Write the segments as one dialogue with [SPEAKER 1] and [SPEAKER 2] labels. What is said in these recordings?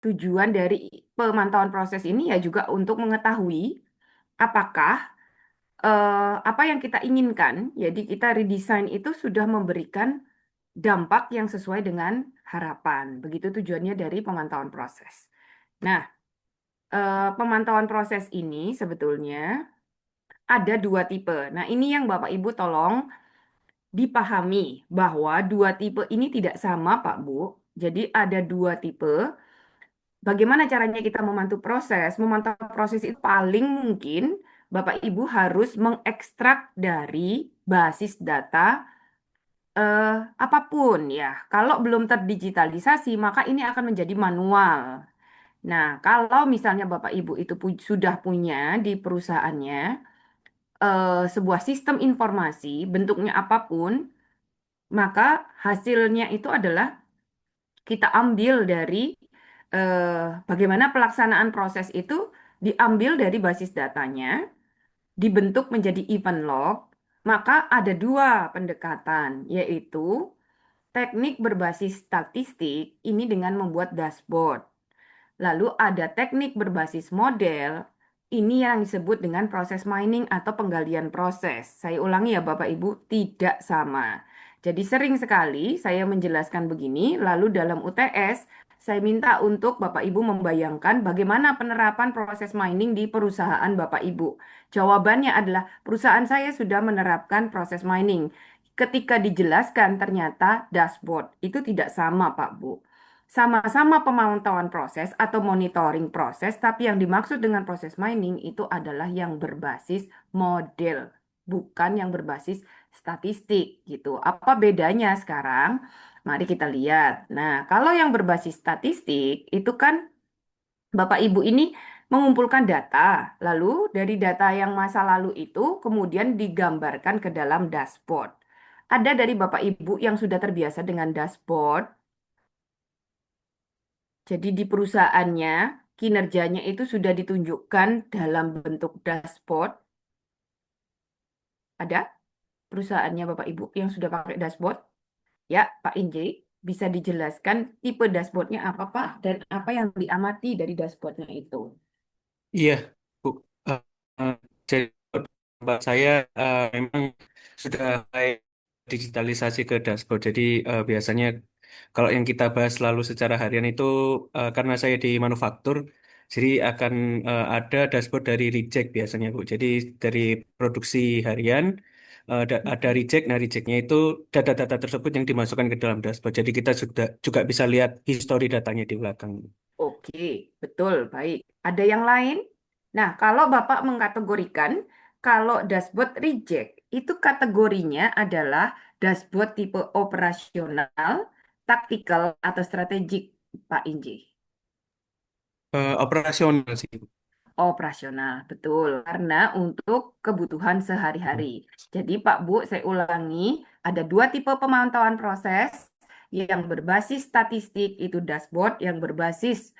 [SPEAKER 1] tujuan dari pemantauan proses ini ya juga untuk mengetahui apakah apa yang kita inginkan, jadi kita redesign itu sudah memberikan dampak yang sesuai dengan harapan. Begitu tujuannya dari pemantauan proses. Nah, pemantauan proses ini sebetulnya ada dua tipe. Nah, ini yang Bapak Ibu tolong dipahami bahwa dua tipe ini tidak sama, Pak Bu. Jadi ada dua tipe. Bagaimana caranya kita memantau proses? Memantau proses itu paling mungkin Bapak Ibu harus mengekstrak dari basis data eh, apapun ya. Kalau belum terdigitalisasi, maka ini akan menjadi manual. Nah, kalau misalnya Bapak Ibu itu sudah punya di perusahaannya sebuah sistem informasi, bentuknya apapun, maka hasilnya itu adalah kita ambil dari bagaimana pelaksanaan proses itu diambil dari basis datanya, dibentuk menjadi event log, maka ada dua pendekatan, yaitu teknik berbasis statistik ini dengan membuat dashboard. Lalu ada teknik berbasis model, ini yang disebut dengan proses mining atau penggalian proses. Saya ulangi ya Bapak Ibu, tidak sama. Jadi sering sekali saya menjelaskan begini, lalu dalam UTS saya minta untuk Bapak Ibu membayangkan bagaimana penerapan proses mining di perusahaan Bapak Ibu. Jawabannya adalah perusahaan saya sudah menerapkan proses mining. Ketika dijelaskan ternyata dashboard itu tidak sama Pak Bu. Sama-sama pemantauan proses atau monitoring proses, tapi yang dimaksud dengan proses mining itu adalah yang berbasis model, bukan yang berbasis statistik gitu. Apa bedanya sekarang? Mari kita lihat. Nah, kalau yang berbasis statistik itu kan Bapak Ibu ini mengumpulkan data, lalu dari data yang masa lalu itu kemudian digambarkan ke dalam dashboard. Ada dari Bapak Ibu yang sudah terbiasa dengan dashboard. Jadi di perusahaannya kinerjanya itu sudah ditunjukkan dalam bentuk dashboard. Ada perusahaannya Bapak Ibu yang sudah pakai dashboard? Ya, Pak Inji, bisa dijelaskan tipe dashboardnya apa Pak dan apa yang diamati dari dashboardnya itu?
[SPEAKER 2] Iya, Bu. Eh, eh, jadi Mbak saya memang sudah mulai digitalisasi ke dashboard. Jadi biasanya kalau yang kita bahas selalu secara harian itu karena saya di manufaktur, jadi akan ada dashboard dari reject biasanya, Bu. Jadi dari produksi harian ada reject. Nah, rejectnya itu data-data tersebut yang dimasukkan ke dalam dashboard. Jadi kita juga bisa lihat history datanya di belakang.
[SPEAKER 1] Oke, betul, baik. Ada yang lain? Nah, kalau Bapak mengkategorikan, kalau dashboard reject, itu kategorinya adalah dashboard tipe operasional, taktikal, atau strategik, Pak Inji.
[SPEAKER 2] Operasional sih, Bu.
[SPEAKER 1] Operasional, betul. Karena untuk kebutuhan sehari-hari. Jadi Pak Bu, saya ulangi, ada dua tipe pemantauan proses. Yang berbasis statistik itu dashboard, yang berbasis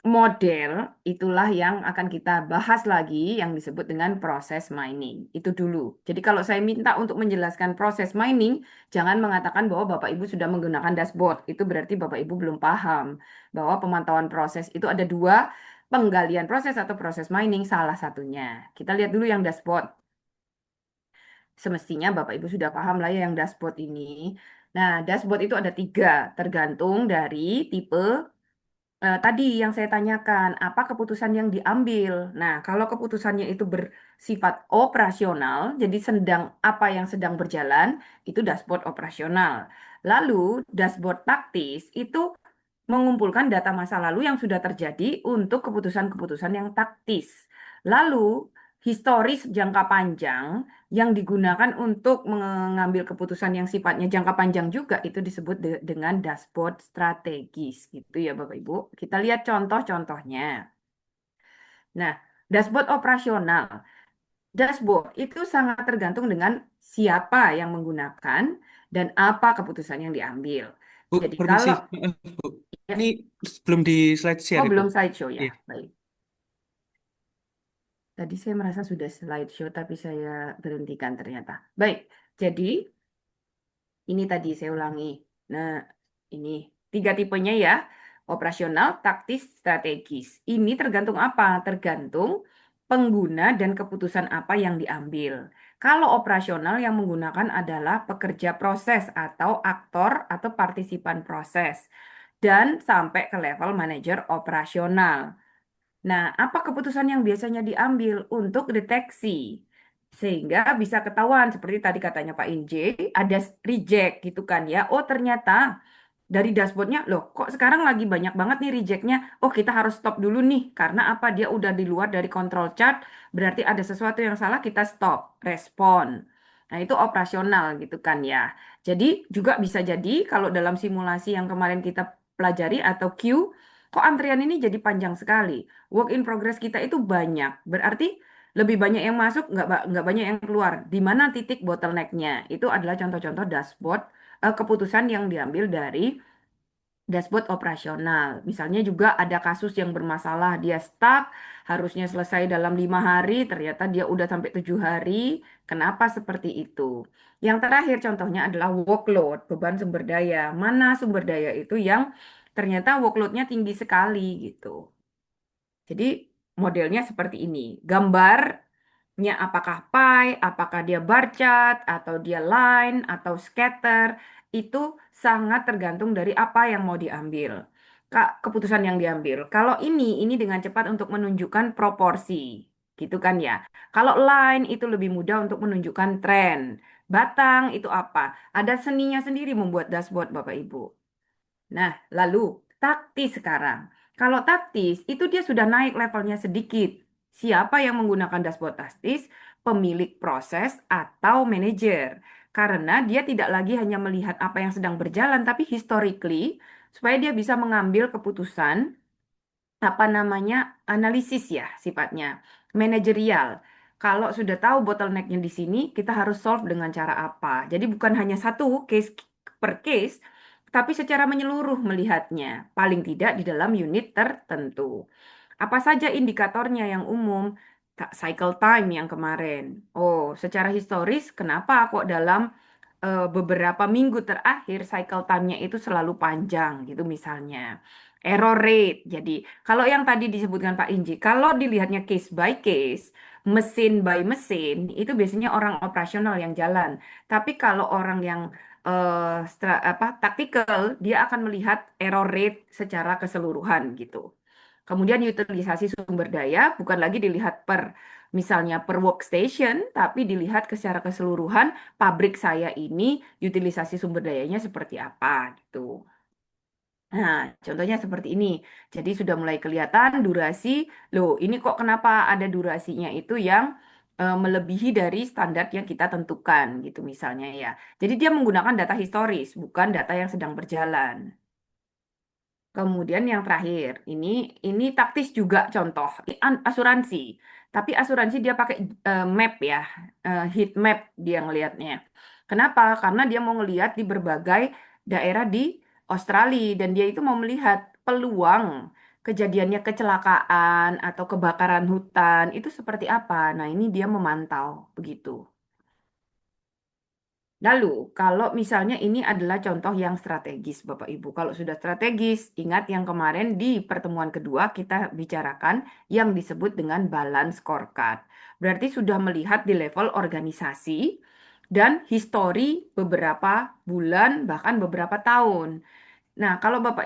[SPEAKER 1] model itulah yang akan kita bahas lagi yang disebut dengan proses mining. Itu dulu. Jadi kalau saya minta untuk menjelaskan proses mining, jangan mengatakan bahwa Bapak Ibu sudah menggunakan dashboard. Itu berarti Bapak Ibu belum paham bahwa pemantauan proses itu ada dua, penggalian proses atau proses mining salah satunya. Kita lihat dulu yang dashboard. Semestinya Bapak Ibu sudah paham lah ya yang dashboard ini. Nah, dashboard itu ada tiga, tergantung dari tipe tadi yang saya tanyakan, apa keputusan yang diambil? Nah, kalau keputusannya itu bersifat operasional, jadi apa yang sedang berjalan, itu dashboard operasional. Lalu, dashboard taktis itu mengumpulkan data masa lalu yang sudah terjadi untuk keputusan-keputusan yang taktis. Lalu, historis jangka panjang yang digunakan untuk mengambil keputusan yang sifatnya jangka panjang juga itu disebut dengan dashboard strategis gitu ya Bapak Ibu. Kita lihat contoh-contohnya. Nah, dashboard operasional. Dashboard itu sangat tergantung dengan siapa yang menggunakan dan apa keputusan yang diambil.
[SPEAKER 2] Bu,
[SPEAKER 1] Jadi
[SPEAKER 2] permisi.
[SPEAKER 1] kalau
[SPEAKER 2] Bu.
[SPEAKER 1] ya,
[SPEAKER 2] Ini belum di slide share
[SPEAKER 1] oh
[SPEAKER 2] itu.
[SPEAKER 1] belum slideshow ya.
[SPEAKER 2] Iya.
[SPEAKER 1] Baik. Tadi saya merasa sudah slideshow tapi saya berhentikan ternyata. Baik. Jadi ini tadi saya ulangi. Nah, ini tiga tipenya ya. Operasional, taktis, strategis. Ini tergantung apa? Tergantung pengguna dan keputusan apa yang diambil. Kalau operasional yang menggunakan adalah pekerja proses atau aktor atau partisipan proses dan sampai ke level manajer operasional. Nah, apa keputusan yang biasanya diambil untuk deteksi? Sehingga bisa ketahuan seperti tadi katanya Pak Inje, ada reject gitu kan ya. Oh, ternyata dari dashboardnya, loh kok sekarang lagi banyak banget nih rejectnya. Oh, kita harus stop dulu nih. Karena apa? Dia udah di luar dari control chart, berarti ada sesuatu yang salah, kita stop, respon. Nah, itu operasional gitu kan ya. Jadi juga bisa jadi kalau dalam simulasi yang kemarin kita pelajari atau queue, kok antrian ini jadi panjang sekali. Work in progress kita itu banyak. Berarti lebih banyak yang masuk, nggak banyak yang keluar. Di mana titik bottlenecknya? Itu adalah contoh-contoh dashboard keputusan yang diambil dari dashboard operasional. Misalnya juga ada kasus yang bermasalah, dia stuck, harusnya selesai dalam 5 hari, ternyata dia udah sampai 7 hari. Kenapa seperti itu? Yang terakhir contohnya adalah workload, beban sumber daya. Mana sumber daya itu yang ternyata workloadnya tinggi sekali gitu. Jadi modelnya seperti ini. Gambarnya apakah pie, apakah dia bar chart, atau dia line, atau scatter, itu sangat tergantung dari apa yang mau diambil. Keputusan yang diambil. Kalau ini dengan cepat untuk menunjukkan proporsi. Gitu kan ya. Kalau line itu lebih mudah untuk menunjukkan tren. Batang itu apa? Ada seninya sendiri membuat dashboard Bapak Ibu. Nah, lalu taktis sekarang. Kalau taktis, itu dia sudah naik levelnya sedikit. Siapa yang menggunakan dashboard taktis? Pemilik proses atau manajer. Karena dia tidak lagi hanya melihat apa yang sedang berjalan, tapi historically, supaya dia bisa mengambil keputusan apa namanya analisis ya sifatnya manajerial. Kalau sudah tahu bottlenecknya di sini, kita harus solve dengan cara apa. Jadi bukan hanya satu case per case, tapi secara menyeluruh melihatnya. Paling tidak di dalam unit tertentu. Apa saja indikatornya yang umum? Cycle time yang kemarin. Oh, secara historis, kenapa kok dalam beberapa minggu terakhir cycle time-nya itu selalu panjang gitu misalnya. Error rate. Jadi, kalau yang tadi disebutkan Pak Inji, kalau dilihatnya case by case, mesin by mesin, itu biasanya orang operasional yang jalan. Tapi kalau orang yang tactical, dia akan melihat error rate secara keseluruhan gitu. Kemudian utilisasi sumber daya bukan lagi dilihat per misalnya per workstation, tapi dilihat secara keseluruhan pabrik saya ini utilisasi sumber dayanya seperti apa gitu. Nah, contohnya seperti ini. Jadi sudah mulai kelihatan durasi. Loh, ini kok kenapa ada durasinya itu yang melebihi dari standar yang kita tentukan gitu misalnya ya. Jadi dia menggunakan data historis, bukan data yang sedang berjalan. Kemudian yang terakhir, ini taktis juga contoh asuransi. Tapi asuransi dia pakai map ya, heat map dia ngelihatnya. Kenapa? Karena dia mau ngelihat di berbagai daerah di Australia dan dia itu mau melihat peluang kejadiannya kecelakaan atau kebakaran hutan itu seperti apa. Nah, ini dia memantau begitu. Lalu, kalau misalnya ini adalah contoh yang strategis, Bapak Ibu. Kalau sudah strategis, ingat yang kemarin di pertemuan kedua kita bicarakan yang disebut dengan balance scorecard. Berarti sudah melihat di level organisasi dan histori beberapa bulan, bahkan beberapa tahun. Nah, kalau Bapak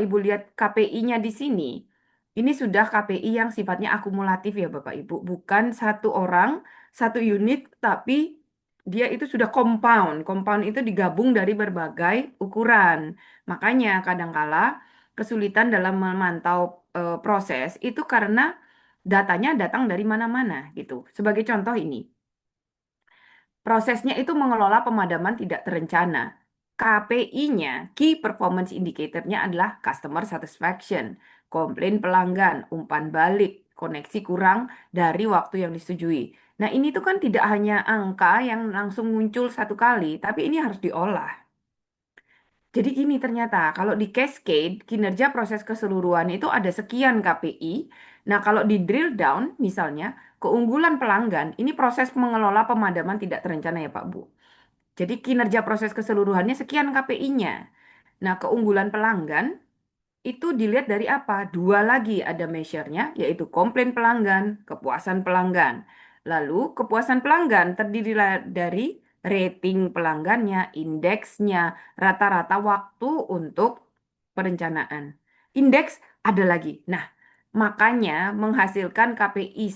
[SPEAKER 1] Ibu lihat KPI-nya di sini, ini sudah KPI yang sifatnya akumulatif ya Bapak Ibu, bukan satu orang, satu unit, tapi dia itu sudah compound. Compound itu digabung dari berbagai ukuran. Makanya kadangkala kesulitan dalam memantau proses itu karena datanya datang dari mana-mana gitu. Sebagai contoh ini. Prosesnya itu mengelola pemadaman tidak terencana. KPI-nya, Key Performance Indicator-nya adalah Customer Satisfaction, komplain pelanggan, umpan balik, koneksi kurang dari waktu yang disetujui. Nah, ini tuh kan tidak hanya angka yang langsung muncul satu kali, tapi ini harus diolah. Jadi gini ternyata, kalau di cascade, kinerja proses keseluruhan itu ada sekian KPI. Nah, kalau di drill down, misalnya, keunggulan pelanggan, ini proses mengelola pemadaman tidak terencana ya Pak Bu. Jadi kinerja proses keseluruhannya sekian KPI-nya. Nah, keunggulan pelanggan itu dilihat dari apa? Dua lagi ada measure-nya, yaitu komplain pelanggan, kepuasan pelanggan. Lalu kepuasan pelanggan terdiri dari rating pelanggannya, indeksnya, rata-rata waktu untuk perencanaan. Indeks ada lagi. Nah, makanya menghasilkan KPI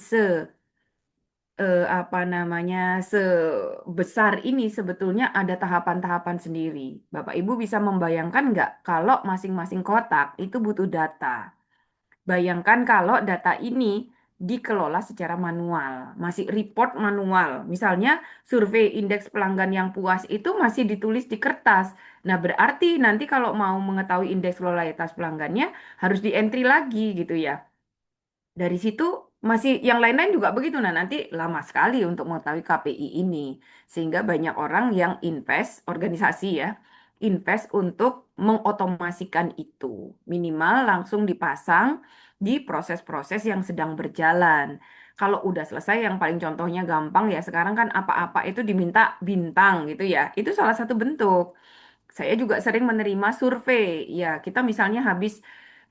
[SPEAKER 1] apa namanya sebesar ini sebetulnya ada tahapan-tahapan sendiri. Bapak Ibu bisa membayangkan nggak kalau masing-masing kotak itu butuh data. Bayangkan kalau data ini dikelola secara manual, masih report manual. Misalnya survei indeks pelanggan yang puas itu masih ditulis di kertas. Nah, berarti nanti kalau mau mengetahui indeks loyalitas pelanggannya harus di entry lagi gitu ya. Dari situ masih yang lain-lain juga begitu. Nah, nanti lama sekali untuk mengetahui KPI ini. Sehingga banyak orang yang invest, organisasi ya, invest untuk mengotomasikan itu. Minimal langsung dipasang di proses-proses yang sedang berjalan. Kalau udah selesai, yang paling contohnya gampang ya, sekarang kan apa-apa itu diminta bintang gitu ya. Itu salah satu bentuk. Saya juga sering menerima survei. Ya, kita misalnya habis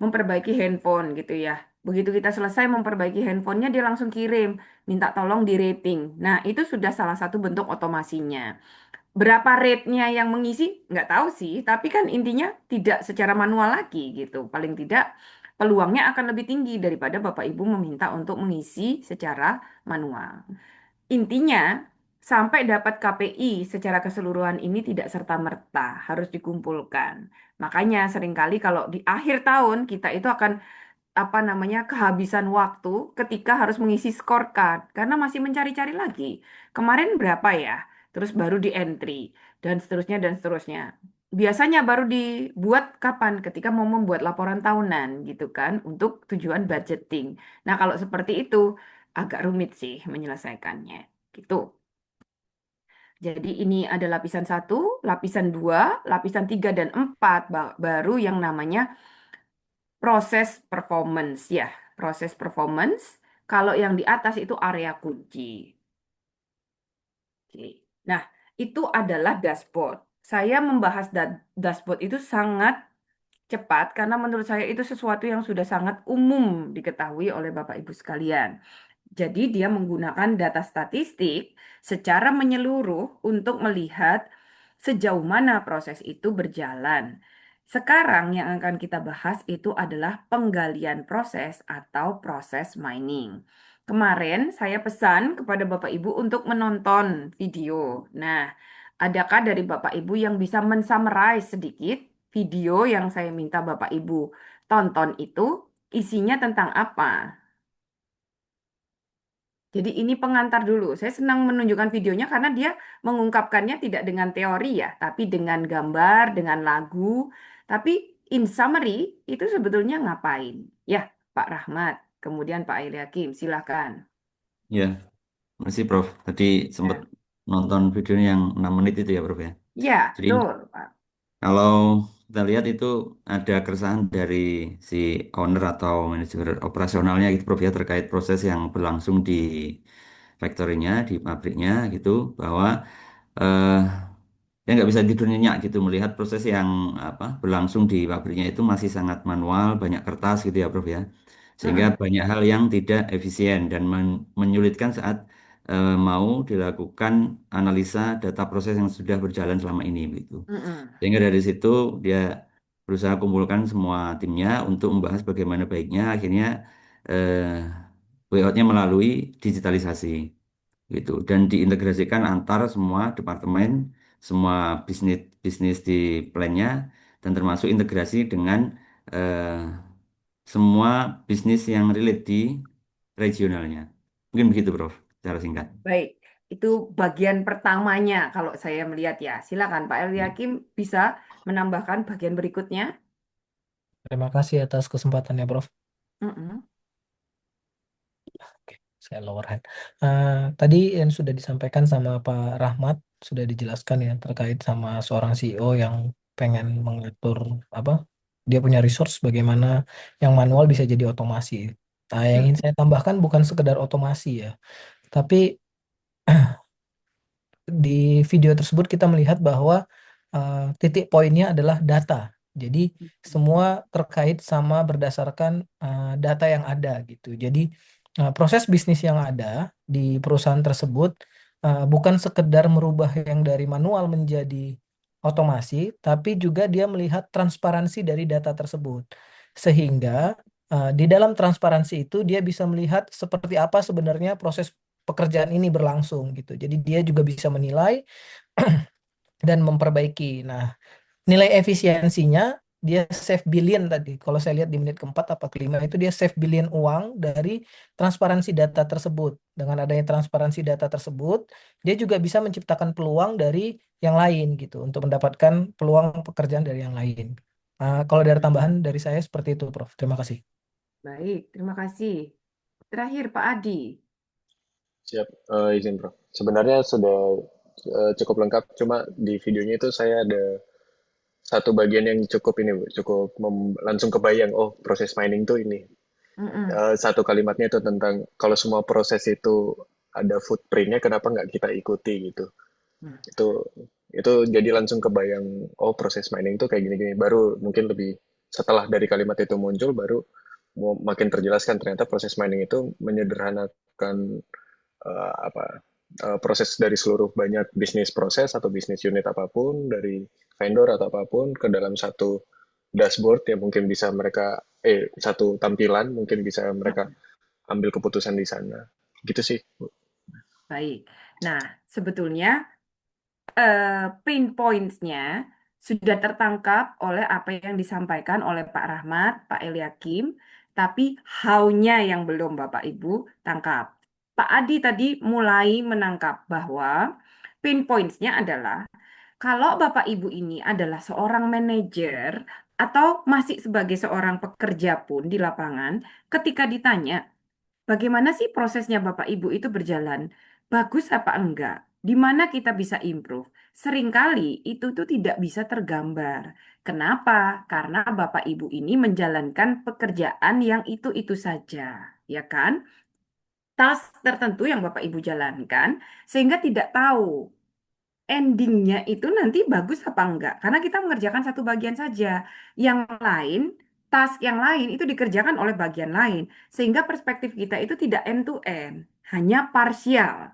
[SPEAKER 1] memperbaiki handphone gitu ya. Begitu kita selesai memperbaiki handphonenya, dia langsung kirim, minta tolong di rating. Nah, itu sudah salah satu bentuk otomasinya. Berapa rate-nya yang mengisi? Nggak tahu sih, tapi kan intinya tidak secara manual lagi gitu. Paling tidak peluangnya akan lebih tinggi daripada Bapak Ibu meminta untuk mengisi secara manual. Intinya, sampai dapat KPI secara keseluruhan ini tidak serta-merta, harus dikumpulkan. Makanya seringkali kalau di akhir tahun kita itu akan apa namanya kehabisan waktu ketika harus mengisi scorecard karena masih mencari-cari lagi. Kemarin berapa ya? Terus baru di entry dan seterusnya dan seterusnya. Biasanya baru dibuat kapan? Ketika mau membuat laporan tahunan gitu kan untuk tujuan budgeting. Nah, kalau seperti itu agak rumit sih menyelesaikannya. Gitu. Jadi ini ada lapisan satu, lapisan dua, lapisan tiga dan empat baru yang namanya proses performance ya. Proses performance. Kalau yang di atas itu area kunci. Oke. Nah, itu adalah dashboard. Saya membahas dashboard itu sangat cepat karena menurut saya itu sesuatu yang sudah sangat umum diketahui oleh Bapak Ibu sekalian. Jadi dia menggunakan data statistik secara menyeluruh untuk melihat sejauh mana proses itu berjalan. Sekarang yang akan kita bahas itu adalah penggalian proses atau proses mining. Kemarin saya pesan kepada Bapak Ibu untuk menonton video. Nah, adakah dari Bapak Ibu yang bisa mensummarize sedikit video yang saya minta Bapak Ibu tonton itu isinya tentang apa? Jadi ini pengantar dulu. Saya senang menunjukkan videonya karena dia mengungkapkannya tidak dengan teori ya, tapi dengan gambar, dengan lagu. Tapi in summary itu sebetulnya ngapain? Ya, Pak Rahmat, kemudian Pak Aili Hakim, silakan.
[SPEAKER 3] Ya, masih Prof. Tadi sempat
[SPEAKER 1] Ya,
[SPEAKER 3] nonton videonya yang 6 menit itu ya Prof ya.
[SPEAKER 1] ya,
[SPEAKER 3] Jadi
[SPEAKER 1] betul, Pak.
[SPEAKER 3] kalau kita lihat itu ada keresahan dari si owner atau manajer operasionalnya gitu Prof ya terkait proses yang berlangsung di factory-nya, di pabriknya gitu bahwa eh, ya nggak bisa tidur nyenyak gitu melihat proses yang apa berlangsung di pabriknya itu masih sangat manual, banyak kertas gitu ya Prof ya. Sehingga
[SPEAKER 1] Mm-mm,
[SPEAKER 3] banyak hal yang tidak efisien dan menyulitkan saat mau dilakukan analisa data proses yang sudah berjalan selama ini begitu.
[SPEAKER 1] mm-mm.
[SPEAKER 3] Sehingga dari situ dia berusaha kumpulkan semua timnya untuk membahas bagaimana baiknya akhirnya way out-nya melalui digitalisasi gitu dan diintegrasikan antar semua departemen, semua bisnis bisnis di plannya dan termasuk integrasi dengan eh, semua bisnis yang relate di regionalnya. Mungkin begitu, Prof, secara singkat.
[SPEAKER 1] Baik, itu bagian pertamanya kalau saya melihat ya. Silakan Pak Aili Hakim bisa menambahkan bagian berikutnya.
[SPEAKER 4] Terima kasih atas kesempatannya, Prof.
[SPEAKER 1] Mm-mm.
[SPEAKER 4] Oke, saya lower hand. Tadi yang sudah disampaikan sama Pak Rahmat sudah dijelaskan ya terkait sama seorang CEO yang pengen mengatur apa dia punya resource bagaimana yang manual bisa jadi otomasi. Nah, yang ingin saya tambahkan bukan sekedar otomasi ya, tapi di video tersebut kita melihat bahwa titik poinnya adalah data. Jadi semua terkait sama berdasarkan data yang ada gitu. Jadi proses bisnis yang ada di perusahaan tersebut bukan sekedar merubah yang dari manual menjadi otomasi, tapi juga dia melihat transparansi dari data tersebut. Sehingga di dalam transparansi itu dia bisa melihat seperti apa sebenarnya proses pekerjaan ini berlangsung gitu. Jadi dia juga bisa menilai dan memperbaiki. Nah, nilai efisiensinya dia save billion tadi. Kalau saya lihat di menit keempat apa kelima itu dia save billion uang dari transparansi data tersebut. Dengan adanya transparansi data tersebut, dia juga bisa menciptakan peluang dari yang lain gitu untuk mendapatkan peluang pekerjaan dari yang lain. Kalau dari tambahan dari saya seperti itu, Prof. Terima kasih.
[SPEAKER 1] Baik, terima kasih. Terakhir, Pak Adi.
[SPEAKER 5] Siap, izin Prof. Sebenarnya sudah cukup lengkap, cuma di videonya itu saya ada satu bagian yang cukup ini, Bu, cukup langsung kebayang, oh proses mining tuh ini.
[SPEAKER 1] Mm-mm.
[SPEAKER 5] Satu kalimatnya itu tentang kalau semua proses itu ada footprintnya, kenapa nggak kita ikuti gitu.
[SPEAKER 1] Hmm.
[SPEAKER 5] Itu jadi langsung kebayang, oh proses mining tuh kayak gini-gini. Baru mungkin lebih setelah dari kalimat itu muncul, baru makin terjelaskan ternyata proses mining itu menyederhanakan apa proses dari seluruh banyak bisnis proses atau bisnis unit apapun dari vendor atau apapun ke dalam satu dashboard yang mungkin bisa mereka satu tampilan mungkin bisa mereka ambil keputusan di sana gitu sih Bu.
[SPEAKER 1] Baik. Nah, sebetulnya pain points-nya sudah tertangkap oleh apa yang disampaikan oleh Pak Rahmat, Pak Eliakim, tapi how-nya yang belum Bapak Ibu tangkap. Pak Adi tadi mulai menangkap bahwa pain points-nya adalah kalau Bapak Ibu ini adalah seorang manajer atau masih sebagai seorang pekerja pun di lapangan, ketika ditanya, bagaimana sih prosesnya Bapak Ibu itu berjalan? Bagus apa enggak? Di mana kita bisa improve? Seringkali itu tuh tidak bisa tergambar. Kenapa? Karena Bapak Ibu ini menjalankan pekerjaan yang itu-itu saja, ya kan? Task tertentu yang Bapak Ibu jalankan sehingga tidak tahu endingnya itu nanti bagus apa enggak. Karena kita mengerjakan satu bagian saja. Yang lain, task yang lain itu dikerjakan oleh bagian lain. Sehingga perspektif kita itu tidak end to end. Hanya parsial.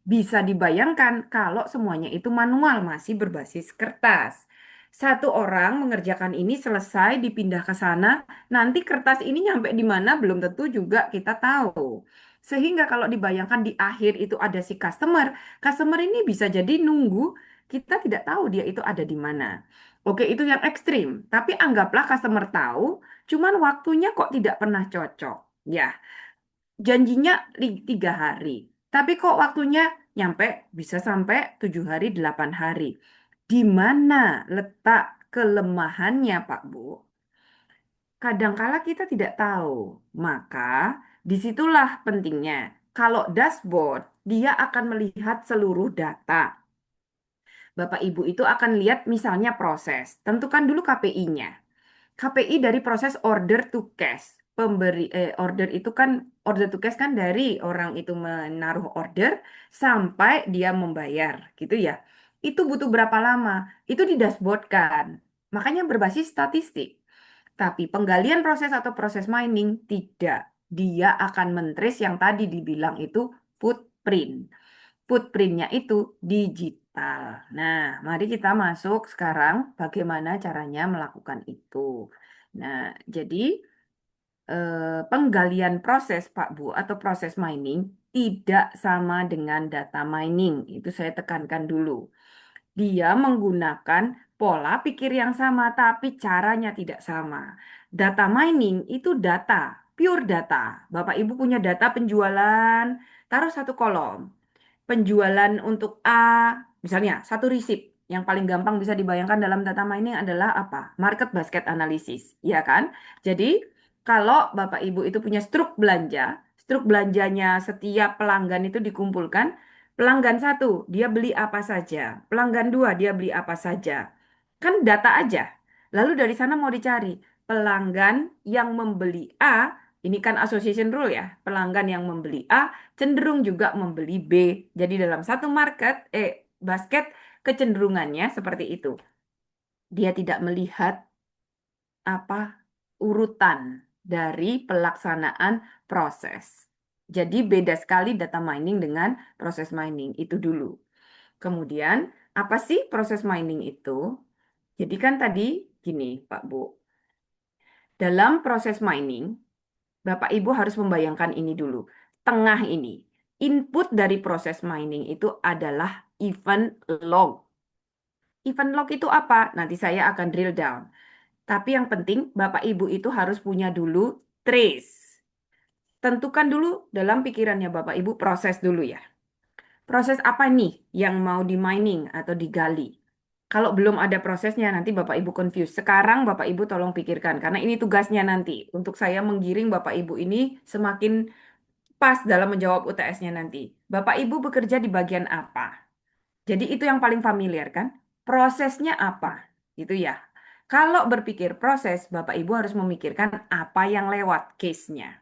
[SPEAKER 1] Bisa dibayangkan kalau semuanya itu manual, masih berbasis kertas. Satu orang mengerjakan ini selesai, dipindah ke sana, nanti kertas ini nyampe di mana belum tentu juga kita tahu. Sehingga kalau dibayangkan di akhir itu ada si customer, customer ini bisa jadi nunggu, kita tidak tahu dia itu ada di mana. Oke, itu yang ekstrim. Tapi anggaplah customer tahu, cuman waktunya kok tidak pernah cocok. Ya, janjinya 3 hari. Tapi kok waktunya nyampe bisa sampai 7 hari, 8 hari. Di mana letak kelemahannya, Pak Bu? Kadangkala kita tidak tahu. Maka disitulah pentingnya. Kalau dashboard, dia akan melihat seluruh data. Bapak Ibu itu akan lihat misalnya proses. Tentukan dulu KPI-nya. KPI dari proses order to cash. Order itu kan order to cash kan dari orang itu menaruh order sampai dia membayar gitu ya. Itu butuh berapa lama? Itu didashboardkan. Makanya berbasis statistik. Tapi penggalian proses atau proses mining tidak. Dia akan mentrace yang tadi dibilang itu footprint. Footprintnya itu digital. Nah, mari kita masuk sekarang bagaimana caranya melakukan itu. Nah, jadi penggalian proses Pak Bu atau proses mining tidak sama dengan data mining. Itu saya tekankan dulu. Dia menggunakan pola pikir yang sama, tapi caranya tidak sama. Data mining itu data, pure data. Bapak Ibu punya data penjualan, taruh satu kolom penjualan untuk A, misalnya satu receipt yang paling gampang bisa dibayangkan dalam data mining adalah apa? Market basket analysis, ya kan? Jadi kalau Bapak Ibu itu punya struk belanjanya setiap pelanggan itu dikumpulkan, pelanggan satu dia beli apa saja, pelanggan dua dia beli apa saja, kan data aja. Lalu dari sana mau dicari pelanggan yang membeli A, ini kan association rule ya, pelanggan yang membeli A cenderung juga membeli B. Jadi dalam satu basket kecenderungannya seperti itu. Dia tidak melihat apa urutan dari pelaksanaan proses. Jadi beda sekali data mining dengan proses mining itu dulu. Kemudian apa sih proses mining itu? Jadi kan tadi gini Pak Bu, dalam proses mining Bapak Ibu harus membayangkan ini dulu. Tengah ini, input dari proses mining itu adalah event log. Event log itu apa? Nanti saya akan drill down. Tapi yang penting Bapak Ibu itu harus punya dulu trace. Tentukan dulu dalam pikirannya Bapak Ibu proses dulu ya. Proses apa nih yang mau di mining atau digali? Kalau belum ada prosesnya nanti Bapak Ibu confuse. Sekarang Bapak Ibu tolong pikirkan karena ini tugasnya nanti untuk saya menggiring Bapak Ibu ini semakin pas dalam menjawab UTS-nya nanti. Bapak Ibu bekerja di bagian apa? Jadi itu yang paling familiar kan? Prosesnya apa? Gitu ya. Kalau berpikir proses, Bapak Ibu harus memikirkan apa yang lewat case-nya.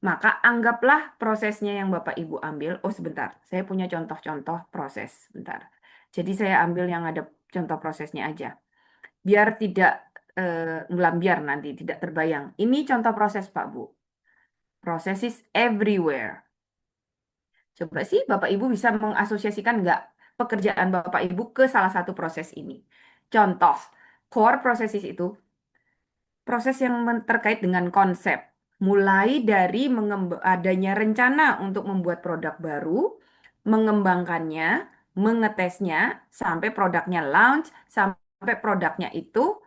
[SPEAKER 1] Maka anggaplah prosesnya yang Bapak Ibu ambil. Oh sebentar, saya punya contoh-contoh proses. Bentar. Jadi saya ambil yang ada contoh prosesnya aja. Biar tidak ngelambiar nanti, tidak terbayang. Ini contoh proses Pak Bu. Proses is everywhere. Coba sih Bapak Ibu bisa mengasosiasikan nggak pekerjaan Bapak Ibu ke salah satu proses ini. Contoh, core processes itu proses yang terkait dengan konsep. Mulai dari adanya rencana untuk membuat produk baru, mengembangkannya, mengetesnya, sampai produknya launch, sampai produknya itu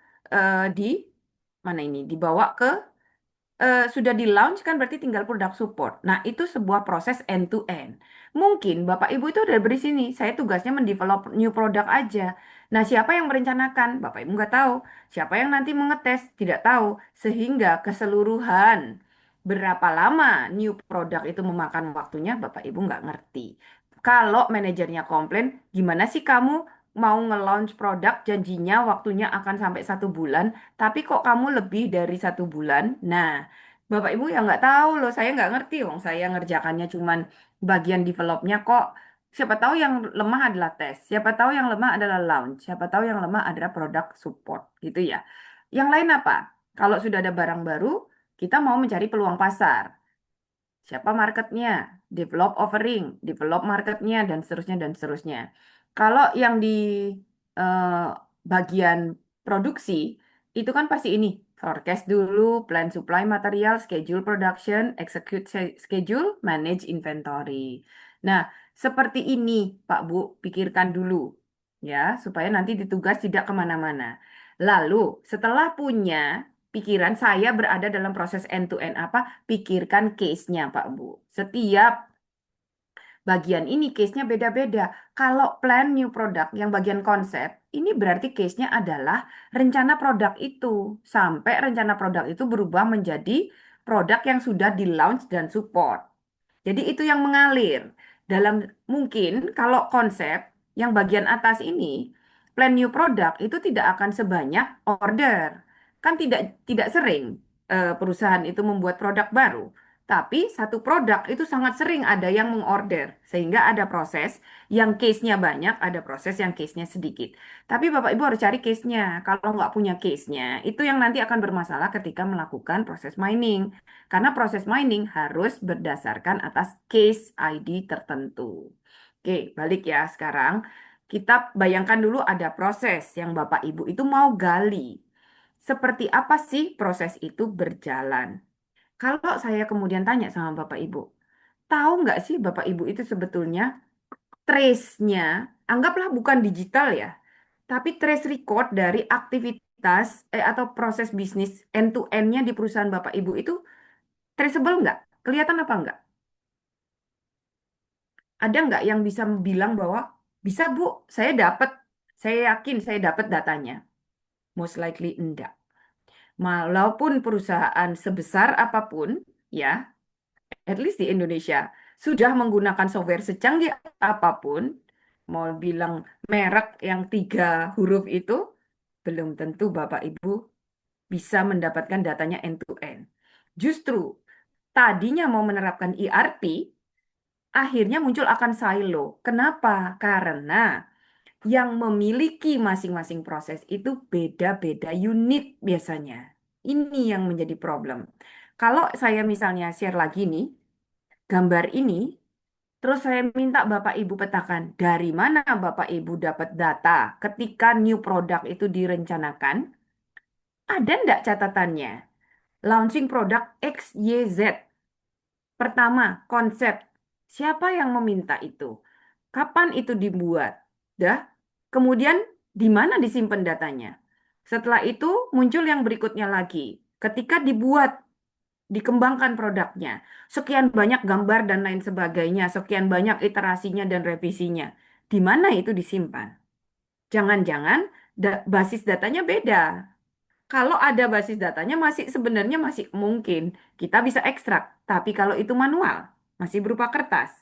[SPEAKER 1] di mana ini dibawa ke sudah di launch kan berarti tinggal produk support. Nah, itu sebuah proses end to end. Mungkin Bapak Ibu itu udah beri sini, saya tugasnya mendevelop new product aja. Nah, siapa yang merencanakan? Bapak Ibu nggak tahu. Siapa yang nanti mengetes? Tidak tahu. Sehingga keseluruhan berapa lama new product itu memakan waktunya, Bapak Ibu nggak ngerti. Kalau manajernya komplain, gimana sih kamu mau nge-launch produk janjinya waktunya akan sampai 1 bulan, tapi kok kamu lebih dari 1 bulan? Nah, Bapak Ibu ya nggak tahu loh, saya nggak ngerti wong saya ngerjakannya cuman bagian developnya kok. Siapa tahu yang lemah adalah tes, siapa tahu yang lemah adalah launch, siapa tahu yang lemah adalah produk support gitu ya. Yang lain apa? Kalau sudah ada barang baru, kita mau mencari peluang pasar. Siapa marketnya, develop offering, develop marketnya, dan seterusnya, dan seterusnya. Kalau yang di eh, bagian produksi, itu kan pasti ini, forecast dulu, plan supply material, schedule production, execute schedule, manage inventory. Nah, seperti ini, Pak Bu, pikirkan dulu, ya, supaya nanti ditugas tidak kemana-mana. Lalu, setelah punya pikiran saya berada dalam proses end to end apa, pikirkan case-nya, Pak Bu. Setiap bagian ini case-nya beda-beda. Kalau plan new product yang bagian konsep, ini berarti case-nya adalah rencana produk itu. Sampai rencana produk itu berubah menjadi produk yang sudah di-launch dan support. Jadi itu yang mengalir. Dalam mungkin kalau konsep yang bagian atas ini, plan new product itu tidak akan sebanyak order. Kan tidak sering perusahaan itu membuat produk baru. Tapi satu produk itu sangat sering ada yang mengorder. Sehingga ada proses yang case-nya banyak, ada proses yang case-nya sedikit. Tapi Bapak Ibu harus cari case-nya. Kalau nggak punya case-nya, itu yang nanti akan bermasalah ketika melakukan proses mining. Karena proses mining harus berdasarkan atas case ID tertentu. Oke, balik ya sekarang. Kita bayangkan dulu ada proses yang Bapak Ibu itu mau gali. Seperti apa sih proses itu berjalan? Kalau saya kemudian tanya sama Bapak Ibu, tahu nggak sih Bapak Ibu itu sebetulnya trace-nya, anggaplah bukan digital ya, tapi trace record dari aktivitas atau proses bisnis end to end-nya di perusahaan Bapak Ibu itu traceable nggak? Kelihatan apa nggak? Ada nggak yang bisa bilang bahwa bisa Bu, saya yakin saya dapat datanya. Most likely enggak. Walaupun perusahaan sebesar apapun, ya, at least di Indonesia, sudah menggunakan software secanggih apapun, mau bilang merek yang 3 huruf itu, belum tentu Bapak Ibu bisa mendapatkan datanya end to end. Justru tadinya mau menerapkan ERP, akhirnya muncul akan silo. Kenapa? Karena yang memiliki masing-masing proses itu beda-beda unit biasanya. Ini yang menjadi problem. Kalau saya misalnya share lagi nih, gambar ini, terus saya minta Bapak Ibu petakan dari mana Bapak Ibu dapat data ketika new product itu direncanakan, ada ndak catatannya? Launching produk X, Y, Z. Pertama, konsep. Siapa yang meminta itu? Kapan itu dibuat? Dah. Kemudian di mana disimpan datanya? Setelah itu muncul yang berikutnya lagi. Ketika dibuat, dikembangkan produknya, sekian banyak gambar dan lain sebagainya, sekian banyak iterasinya dan revisinya. Di mana itu disimpan? Jangan-jangan basis datanya beda. Kalau ada basis datanya masih sebenarnya masih mungkin kita bisa ekstrak. Tapi kalau itu manual, masih berupa kertas,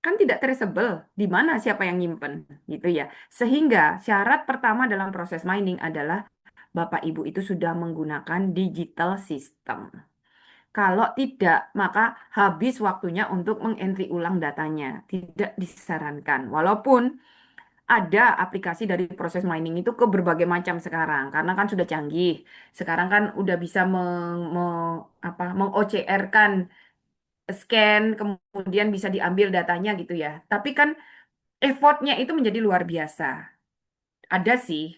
[SPEAKER 1] kan tidak traceable di mana siapa yang nyimpen gitu ya. Sehingga syarat pertama dalam proses mining adalah Bapak Ibu itu sudah menggunakan digital system. Kalau tidak, maka habis waktunya untuk mengentry ulang datanya. Tidak disarankan. Walaupun ada aplikasi dari proses mining itu ke berbagai macam sekarang, karena kan sudah canggih. Sekarang kan udah bisa meng-OCR-kan, scan, kemudian bisa diambil datanya gitu ya. Tapi kan effortnya itu menjadi luar biasa. Ada sih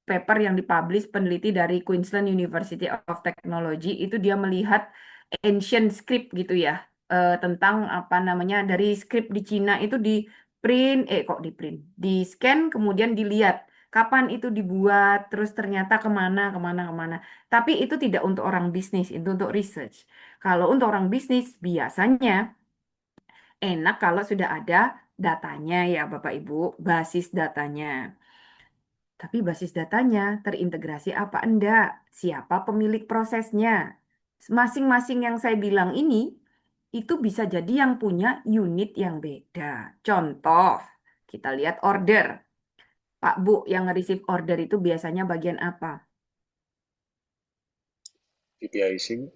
[SPEAKER 1] paper yang dipublish peneliti dari Queensland University of Technology itu dia melihat ancient script gitu ya, tentang apa namanya dari script di Cina itu di print kok di print di scan kemudian dilihat kapan itu dibuat terus ternyata kemana kemana kemana, tapi itu tidak untuk orang bisnis, itu untuk research. Kalau untuk orang bisnis biasanya enak kalau sudah ada datanya ya Bapak Ibu, basis datanya. Tapi basis datanya terintegrasi apa enggak? Siapa pemilik prosesnya? Masing-masing yang saya bilang ini itu bisa jadi yang punya unit yang beda. Contoh, kita lihat order. Pak Bu yang nge-receive order itu biasanya bagian apa?
[SPEAKER 5] PPIC.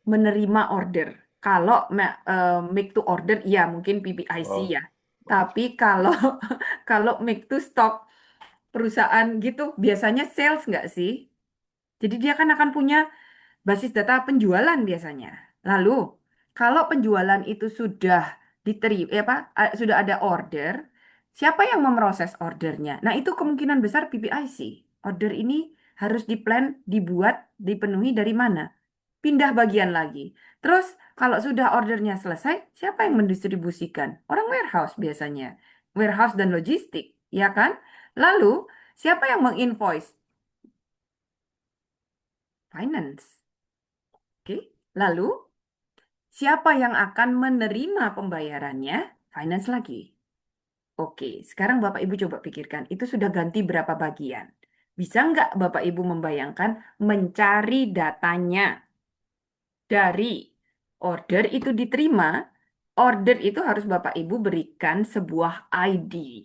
[SPEAKER 1] Menerima order. Kalau make to order, ya mungkin PPIC
[SPEAKER 5] Oh,
[SPEAKER 1] ya. Tapi kalau kalau make to stock perusahaan gitu, biasanya sales nggak sih? Jadi dia kan akan punya basis data penjualan biasanya. Lalu, kalau penjualan itu sudah diterima, sudah ada order, siapa yang memproses ordernya? Nah, itu kemungkinan besar PPIC. Order ini harus diplan, dibuat, dipenuhi dari mana? Pindah bagian lagi. Terus, kalau sudah ordernya selesai, siapa yang mendistribusikan? Orang warehouse biasanya. Warehouse dan logistik, ya kan? Lalu, siapa yang menginvoice? Finance. Oke. Lalu, siapa yang akan menerima pembayarannya? Finance lagi. Oke, sekarang Bapak Ibu coba pikirkan, itu sudah ganti berapa bagian? Bisa nggak Bapak Ibu membayangkan mencari datanya dari order itu diterima, order itu harus Bapak Ibu berikan sebuah ID.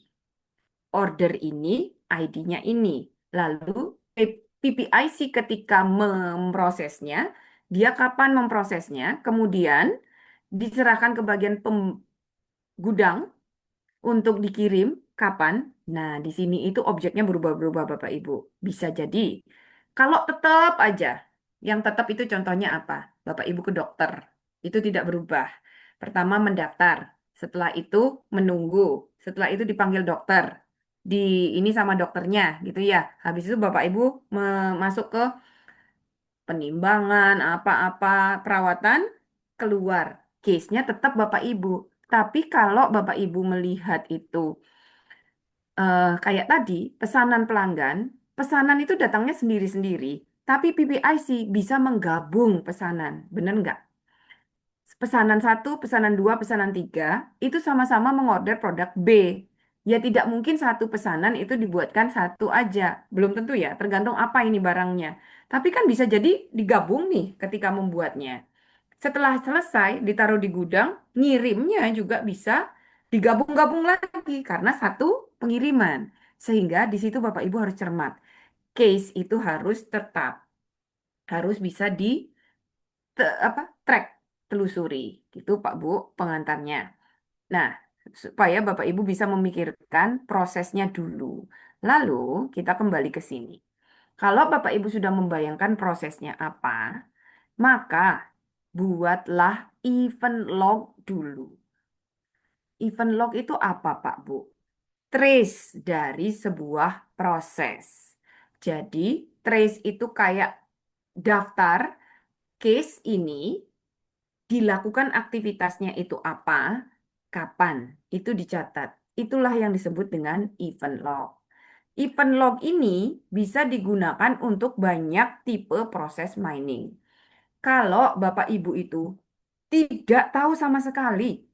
[SPEAKER 1] Order ini, ID-nya ini. Lalu PPIC ketika memprosesnya, dia kapan memprosesnya, kemudian diserahkan ke bagian gudang untuk dikirim kapan. Nah, di sini itu objeknya berubah-berubah Bapak Ibu. Bisa jadi kalau tetap aja, yang tetap itu contohnya apa? Bapak Ibu ke dokter, itu tidak berubah. Pertama mendaftar, setelah itu menunggu, setelah itu dipanggil dokter. Di ini sama dokternya gitu ya. Habis itu Bapak Ibu masuk ke penimbangan, apa-apa, perawatan, keluar. Case-nya tetap Bapak Ibu. Tapi kalau Bapak Ibu melihat itu kayak tadi, pesanan pelanggan, pesanan itu datangnya sendiri-sendiri. Tapi PPIC bisa menggabung pesanan. Benar nggak? Pesanan satu, pesanan dua, pesanan tiga, itu sama-sama mengorder produk B. Ya tidak mungkin satu pesanan itu dibuatkan satu aja. Belum tentu ya, tergantung apa ini barangnya. Tapi kan bisa jadi digabung nih ketika membuatnya. Setelah selesai, ditaruh di gudang, ngirimnya juga bisa digabung-gabung lagi karena satu pengiriman. Sehingga di situ Bapak Ibu harus cermat. Case itu harus tetap, harus bisa di track, telusuri. Gitu Pak Bu pengantarnya. Nah, supaya Bapak Ibu bisa memikirkan prosesnya dulu. Lalu kita kembali ke sini. Kalau Bapak Ibu sudah membayangkan prosesnya apa, maka buatlah event log dulu. Event log itu apa, Pak Bu? Trace dari sebuah proses. Jadi, trace itu kayak daftar case ini dilakukan aktivitasnya itu apa, kapan, itu dicatat. Itulah yang disebut dengan event log. Event log ini bisa digunakan untuk banyak tipe proses mining. Kalau Bapak Ibu itu tidak tahu sama sekali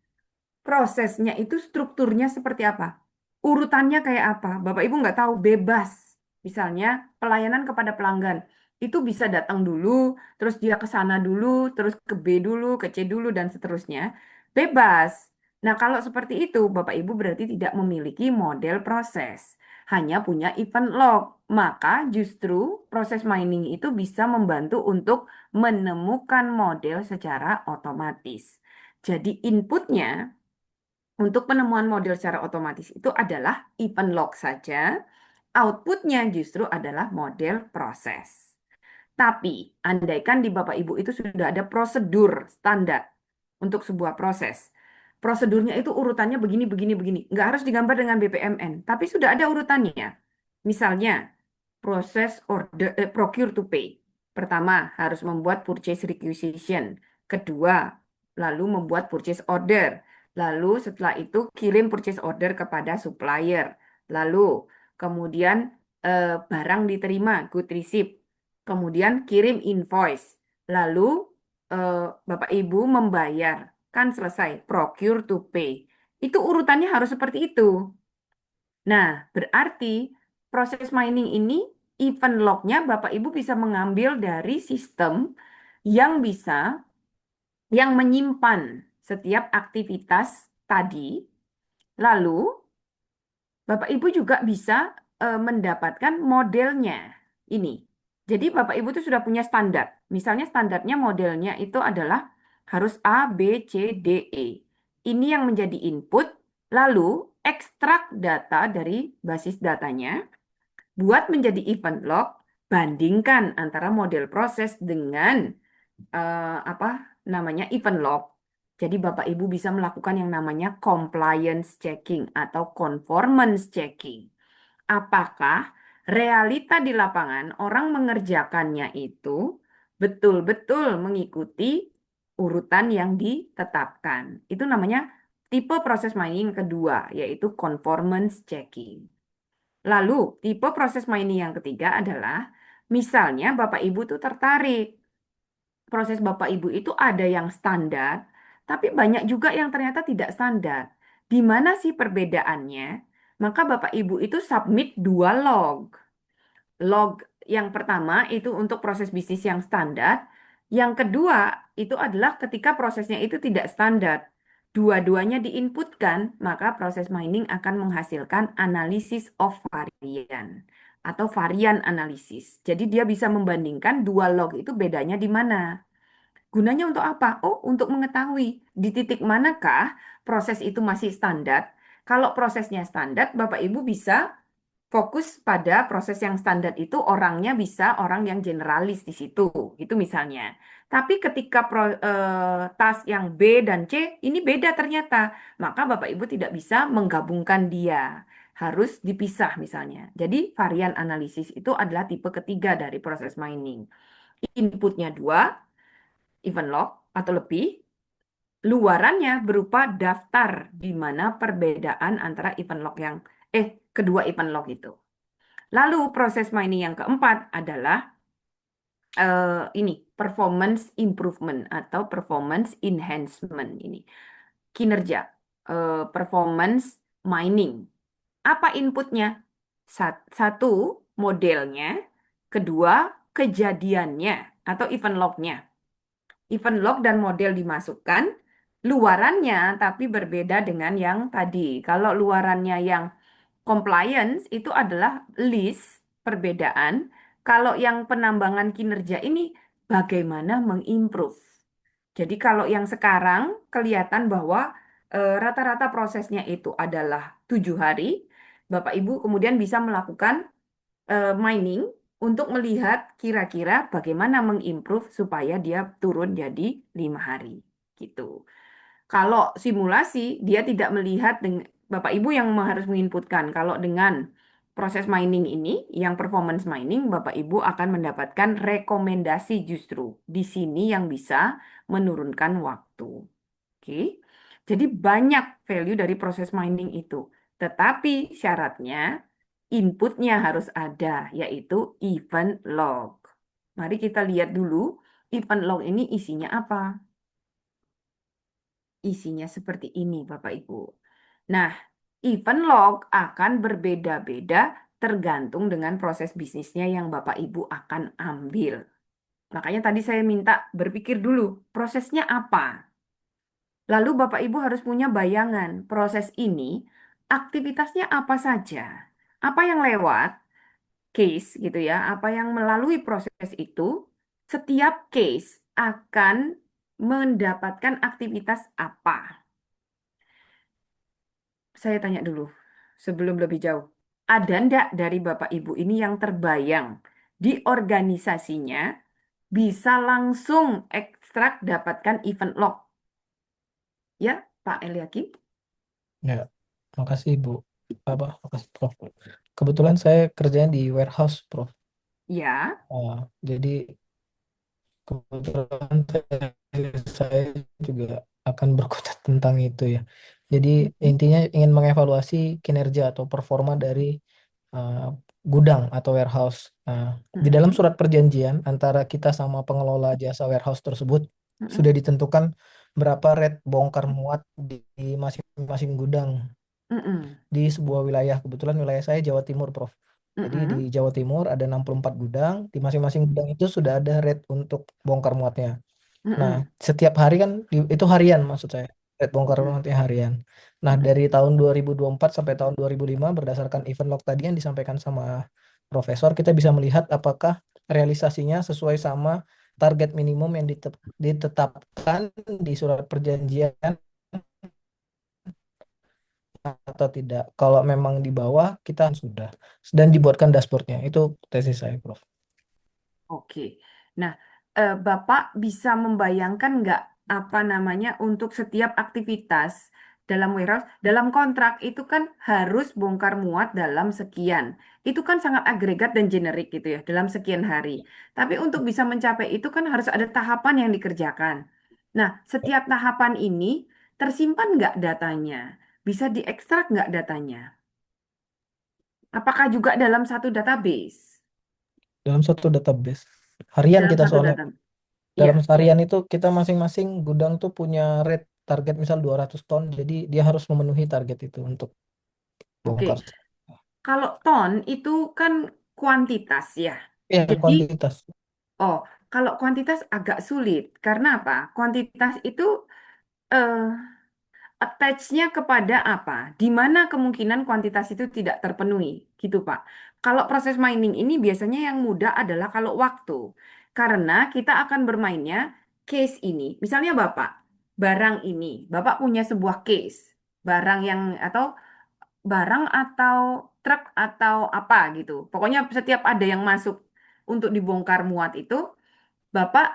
[SPEAKER 1] prosesnya itu strukturnya seperti apa, urutannya kayak apa, Bapak Ibu nggak tahu, bebas. Misalnya pelayanan kepada pelanggan, itu bisa datang dulu, terus dia ke sana dulu, terus ke B dulu, ke C dulu, dan seterusnya. Bebas. Nah, kalau seperti itu, Bapak Ibu berarti tidak memiliki model proses, hanya punya event log. Maka justru proses mining itu bisa membantu untuk menemukan model secara otomatis. Jadi inputnya untuk penemuan model secara otomatis itu adalah event log saja, outputnya justru adalah model proses. Tapi, andaikan di Bapak Ibu itu sudah ada prosedur standar untuk sebuah proses. Prosedurnya itu urutannya begini, begini, begini. Nggak harus digambar dengan BPMN, tapi sudah ada urutannya. Misalnya, proses order, procure to pay. Pertama, harus membuat purchase requisition. Kedua, lalu membuat purchase order. Lalu setelah itu kirim purchase order kepada supplier. Lalu kemudian barang diterima, good receipt. Kemudian kirim invoice. Lalu eh, Bapak Ibu membayar. Kan selesai, procure to pay. Itu urutannya harus seperti itu. Nah, berarti proses mining ini event lognya Bapak Ibu bisa mengambil dari sistem yang bisa, yang menyimpan setiap aktivitas tadi. Lalu Bapak Ibu juga bisa mendapatkan modelnya ini. Jadi Bapak Ibu itu sudah punya standar. Misalnya standarnya modelnya itu adalah harus A, B, C, D, E. Ini yang menjadi input, lalu ekstrak data dari basis datanya, buat menjadi event log, bandingkan antara model proses dengan apa namanya event log. Jadi Bapak Ibu bisa melakukan yang namanya compliance checking atau conformance checking. Apakah realita di lapangan orang mengerjakannya itu betul-betul mengikuti urutan yang ditetapkan. Itu namanya tipe proses mining kedua, yaitu conformance checking. Lalu, tipe proses mining yang ketiga adalah misalnya Bapak Ibu tuh tertarik proses Bapak Ibu itu ada yang standar, tapi banyak juga yang ternyata tidak standar. Di mana sih perbedaannya? Maka Bapak Ibu itu submit dua log. Log yang pertama itu untuk proses bisnis yang standar. Yang kedua itu adalah ketika prosesnya itu tidak standar. Dua-duanya diinputkan, maka proses mining akan menghasilkan analisis of varian atau varian analisis. Jadi dia bisa membandingkan dua log itu bedanya di mana. Gunanya untuk apa? Oh, untuk mengetahui di titik manakah proses itu masih standar. Kalau prosesnya standar, Bapak Ibu bisa fokus pada proses yang standar itu, orangnya bisa orang yang generalis di situ, itu misalnya. Tapi ketika task yang B dan C ini beda ternyata, maka Bapak Ibu tidak bisa menggabungkan dia. Harus dipisah misalnya. Jadi varian analisis itu adalah tipe ketiga dari proses mining. Inputnya dua, event log atau lebih, luarannya berupa daftar di mana perbedaan antara event log yang kedua event log itu. Lalu proses mining yang keempat adalah ini performance improvement atau performance enhancement ini. Kinerja performance mining. Apa inputnya? Satu, modelnya, kedua, kejadiannya atau event lognya. Event log dan model dimasukkan, luarannya tapi berbeda dengan yang tadi. Kalau luarannya yang compliance itu adalah list perbedaan. Kalau yang penambangan kinerja ini bagaimana mengimprove. Jadi kalau yang sekarang kelihatan bahwa rata-rata prosesnya itu adalah 7 hari, Bapak Ibu kemudian bisa melakukan mining untuk melihat kira-kira bagaimana mengimprove supaya dia turun jadi 5 hari gitu. Kalau simulasi, dia tidak melihat dengan Bapak Ibu yang harus menginputkan. Kalau dengan proses mining ini, yang performance mining, Bapak Ibu akan mendapatkan rekomendasi justru di sini yang bisa menurunkan waktu. Oke. Jadi banyak value dari proses mining itu. Tetapi syaratnya inputnya harus ada, yaitu event log. Mari kita lihat dulu event log ini isinya apa. Isinya seperti ini, Bapak Ibu. Nah, event log akan berbeda-beda tergantung dengan proses bisnisnya yang Bapak Ibu akan ambil. Makanya tadi saya minta berpikir dulu, prosesnya apa? Lalu Bapak Ibu harus punya bayangan, proses ini aktivitasnya apa saja? Apa yang lewat case gitu ya, apa yang melalui proses itu, setiap case akan mendapatkan aktivitas apa? Saya tanya dulu, sebelum lebih jauh. Ada ndak dari Bapak Ibu ini yang terbayang di organisasinya bisa langsung ekstrak dapatkan event log? Ya, Pak Eliakim?
[SPEAKER 4] Ya, makasih Bu. Makasih Prof. Kebetulan saya kerjanya di warehouse, Prof.
[SPEAKER 1] Ya.
[SPEAKER 4] Jadi kebetulan saya juga akan berkutat tentang itu ya. Jadi intinya ingin mengevaluasi kinerja atau performa dari uh, gudang atau warehouse. Di dalam
[SPEAKER 1] Mm-mm.
[SPEAKER 4] surat perjanjian antara kita sama pengelola jasa warehouse tersebut
[SPEAKER 1] Mm-mm.
[SPEAKER 4] sudah ditentukan berapa rate bongkar muat di masing-masing gudang
[SPEAKER 1] Mm-mm.
[SPEAKER 4] di sebuah wilayah. Kebetulan wilayah saya Jawa Timur, Prof. Jadi di
[SPEAKER 1] Mm-mm.
[SPEAKER 4] Jawa Timur ada 64 gudang, di masing-masing gudang itu sudah ada rate untuk bongkar muatnya. Nah,
[SPEAKER 1] Mm-mm.
[SPEAKER 4] setiap hari kan itu harian maksud saya. Rate bongkar
[SPEAKER 1] Mm-mm.
[SPEAKER 4] muatnya harian. Nah,
[SPEAKER 1] Mm-mm.
[SPEAKER 4] dari tahun 2024 sampai tahun 2005 berdasarkan event log tadi yang disampaikan sama Profesor, kita bisa melihat apakah realisasinya sesuai sama target minimum yang ditetapkan di surat perjanjian atau tidak. Kalau memang di bawah, kita sudah. Dan dibuatkan dashboardnya. Itu tesis saya, Prof.
[SPEAKER 1] Oke. Nah, Bapak bisa membayangkan nggak apa namanya untuk setiap aktivitas dalam warehouse, dalam kontrak itu kan harus bongkar muat dalam sekian. Itu kan sangat agregat dan generik gitu ya, dalam sekian hari. Tapi untuk bisa mencapai itu kan harus ada tahapan yang dikerjakan. Nah, setiap tahapan ini tersimpan nggak datanya? Bisa diekstrak nggak datanya? Apakah juga dalam satu database?
[SPEAKER 4] Dalam satu database. Harian
[SPEAKER 1] Dalam
[SPEAKER 4] kita
[SPEAKER 1] satu
[SPEAKER 4] soalnya.
[SPEAKER 1] database. Iya.
[SPEAKER 4] Dalam harian itu kita masing-masing gudang tuh punya rate target misal 200 ton. Jadi dia harus memenuhi target itu untuk
[SPEAKER 1] Oke,
[SPEAKER 4] bongkar.
[SPEAKER 1] kalau ton itu kan kuantitas ya.
[SPEAKER 4] Ya,
[SPEAKER 1] Jadi,
[SPEAKER 4] kuantitas.
[SPEAKER 1] oh, kalau kuantitas agak sulit. Karena apa? Kuantitas itu eh, attach-nya kepada apa? Di mana kemungkinan kuantitas itu tidak terpenuhi, gitu Pak. Kalau proses mining ini biasanya yang mudah adalah kalau waktu. Karena kita akan bermainnya case ini. Misalnya Bapak, barang ini, Bapak punya sebuah case. Barang yang atau truk atau apa gitu. Pokoknya setiap ada yang masuk untuk dibongkar muat itu, Bapak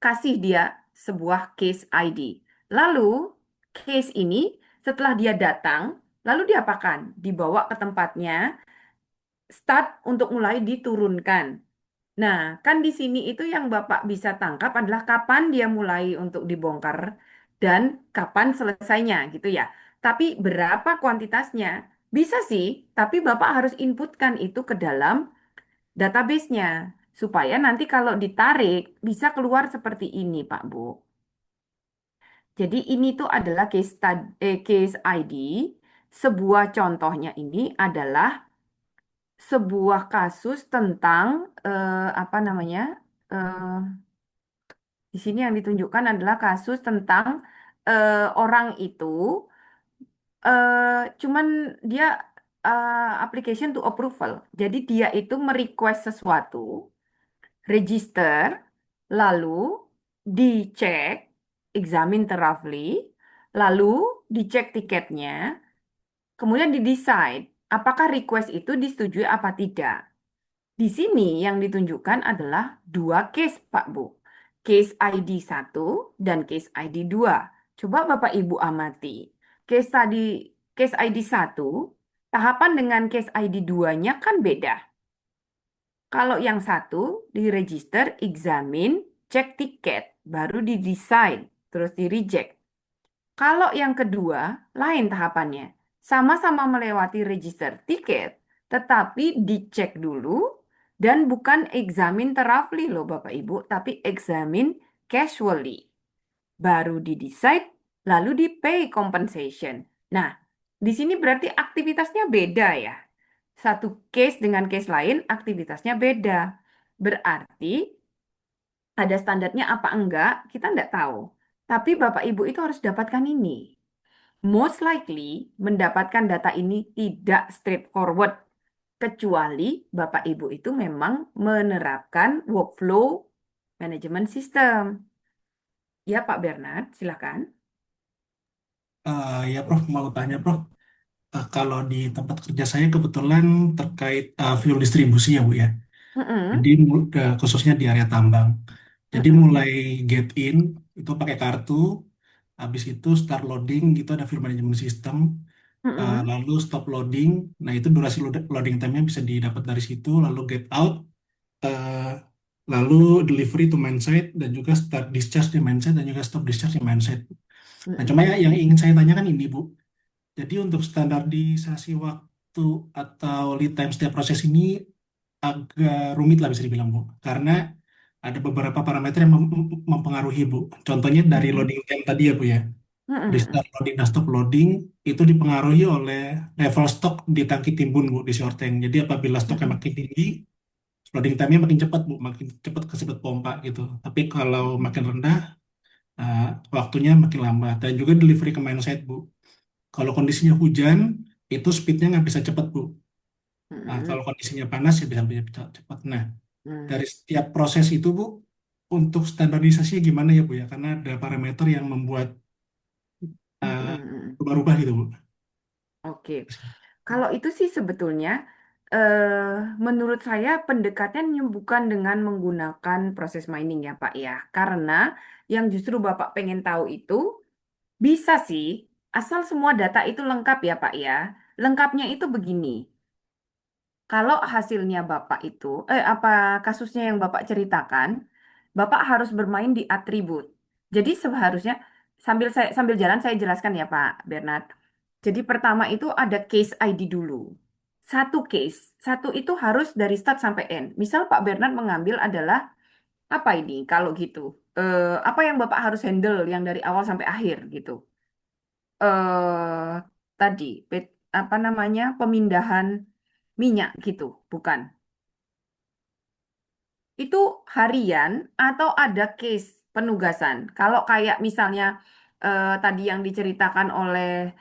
[SPEAKER 1] kasih dia sebuah case ID. Lalu case ini setelah dia datang, lalu diapakan? Dibawa ke tempatnya, start untuk mulai diturunkan. Nah, kan di sini itu yang Bapak bisa tangkap adalah kapan dia mulai untuk dibongkar dan kapan selesainya gitu ya. Tapi berapa kuantitasnya? Bisa sih, tapi Bapak harus inputkan itu ke dalam database-nya supaya nanti kalau ditarik bisa keluar seperti ini, Pak Bu. Jadi ini tuh adalah case ID. Sebuah contohnya ini adalah sebuah kasus tentang apa namanya? eh, Di sini yang ditunjukkan adalah kasus tentang orang itu cuman dia application to approval. Jadi dia itu merequest sesuatu, register, lalu dicek, examine thoroughly, lalu dicek tiketnya, kemudian di decide apakah request itu disetujui apa tidak. Di sini yang ditunjukkan adalah dua case, Pak Bu. Case ID 1 dan case ID 2. Coba Bapak Ibu amati. Case ID 1, tahapan dengan case ID 2-nya kan beda. Kalau yang satu di register, examine, cek tiket, baru di decide, terus di reject. Kalau yang kedua, lain tahapannya. Sama-sama melewati register tiket, tetapi dicek dulu dan bukan examine thoroughly loh Bapak Ibu, tapi examine casually. Baru di decide, lalu di pay compensation. Nah, di sini berarti aktivitasnya beda ya. Satu case dengan case lain aktivitasnya beda. Berarti ada standarnya apa enggak, kita enggak tahu. Tapi Bapak Ibu itu harus dapatkan ini. Most likely mendapatkan data ini tidak straightforward, kecuali Bapak Ibu itu memang menerapkan workflow management system. Ya Pak Bernard, silakan.
[SPEAKER 6] Ya Prof, mau tanya Prof, kalau di tempat kerja saya kebetulan terkait fuel distribusi ya Bu ya. Jadi
[SPEAKER 1] Mm-mm,
[SPEAKER 6] khususnya di area tambang. Jadi
[SPEAKER 1] mm-mm,
[SPEAKER 6] mulai get in itu pakai kartu, habis itu start loading gitu ada fuel management system,
[SPEAKER 1] mm-mm,
[SPEAKER 6] lalu stop loading. Nah itu durasi loading time-nya bisa didapat dari situ, lalu get out, eh, lalu delivery to main site dan juga start discharge di main site dan juga stop discharge di main site. Nah cuma
[SPEAKER 1] mm-mm,
[SPEAKER 6] yang ingin saya tanyakan ini Bu. Jadi untuk standarisasi waktu atau lead time setiap proses ini agak rumit lah bisa dibilang Bu. Karena ada beberapa parameter yang mempengaruhi Bu. Contohnya dari
[SPEAKER 1] mm-mm,
[SPEAKER 6] loading time tadi ya Bu ya. Di
[SPEAKER 1] mm-mm,
[SPEAKER 6] start loading dan stop loading itu dipengaruhi oleh level stok di tangki timbun Bu di short tank. Jadi apabila stoknya
[SPEAKER 1] mm-mm,
[SPEAKER 6] makin tinggi, loading time-nya makin cepat Bu, makin cepat kesedot pompa gitu. Tapi kalau makin rendah, eh, waktunya makin lambat. Dan juga delivery ke main site Bu. Kalau kondisinya hujan, itu speednya nggak bisa cepat, Bu. Nah,
[SPEAKER 1] mm-mm,
[SPEAKER 6] kalau kondisinya panas, ya bisa cepat. Nah,
[SPEAKER 1] mm-mm,
[SPEAKER 6] dari setiap proses itu, Bu, untuk standarisasinya gimana ya, Bu ya? Karena ada parameter yang membuat
[SPEAKER 1] mm-mm,
[SPEAKER 6] eh,
[SPEAKER 1] mm-mm.
[SPEAKER 6] berubah-ubah gitu, Bu.
[SPEAKER 1] Oke. Kalau itu sih sebetulnya eh, menurut saya pendekatannya bukan dengan menggunakan proses mining ya Pak ya. Karena yang justru Bapak pengen tahu itu bisa sih, asal semua data itu lengkap ya Pak ya. Lengkapnya itu begini. Kalau hasilnya Bapak itu, apa kasusnya yang Bapak ceritakan, Bapak harus bermain di atribut. Jadi seharusnya sambil jalan saya jelaskan ya Pak Bernard. Jadi pertama itu ada case ID dulu. Satu itu harus dari start sampai end. Misal Pak Bernard mengambil adalah apa ini kalau gitu? Apa yang Bapak harus handle yang dari awal sampai akhir gitu? eh Tadi apa namanya pemindahan minyak gitu, bukan? Itu harian atau ada case penugasan? Kalau kayak misalnya tadi yang diceritakan oleh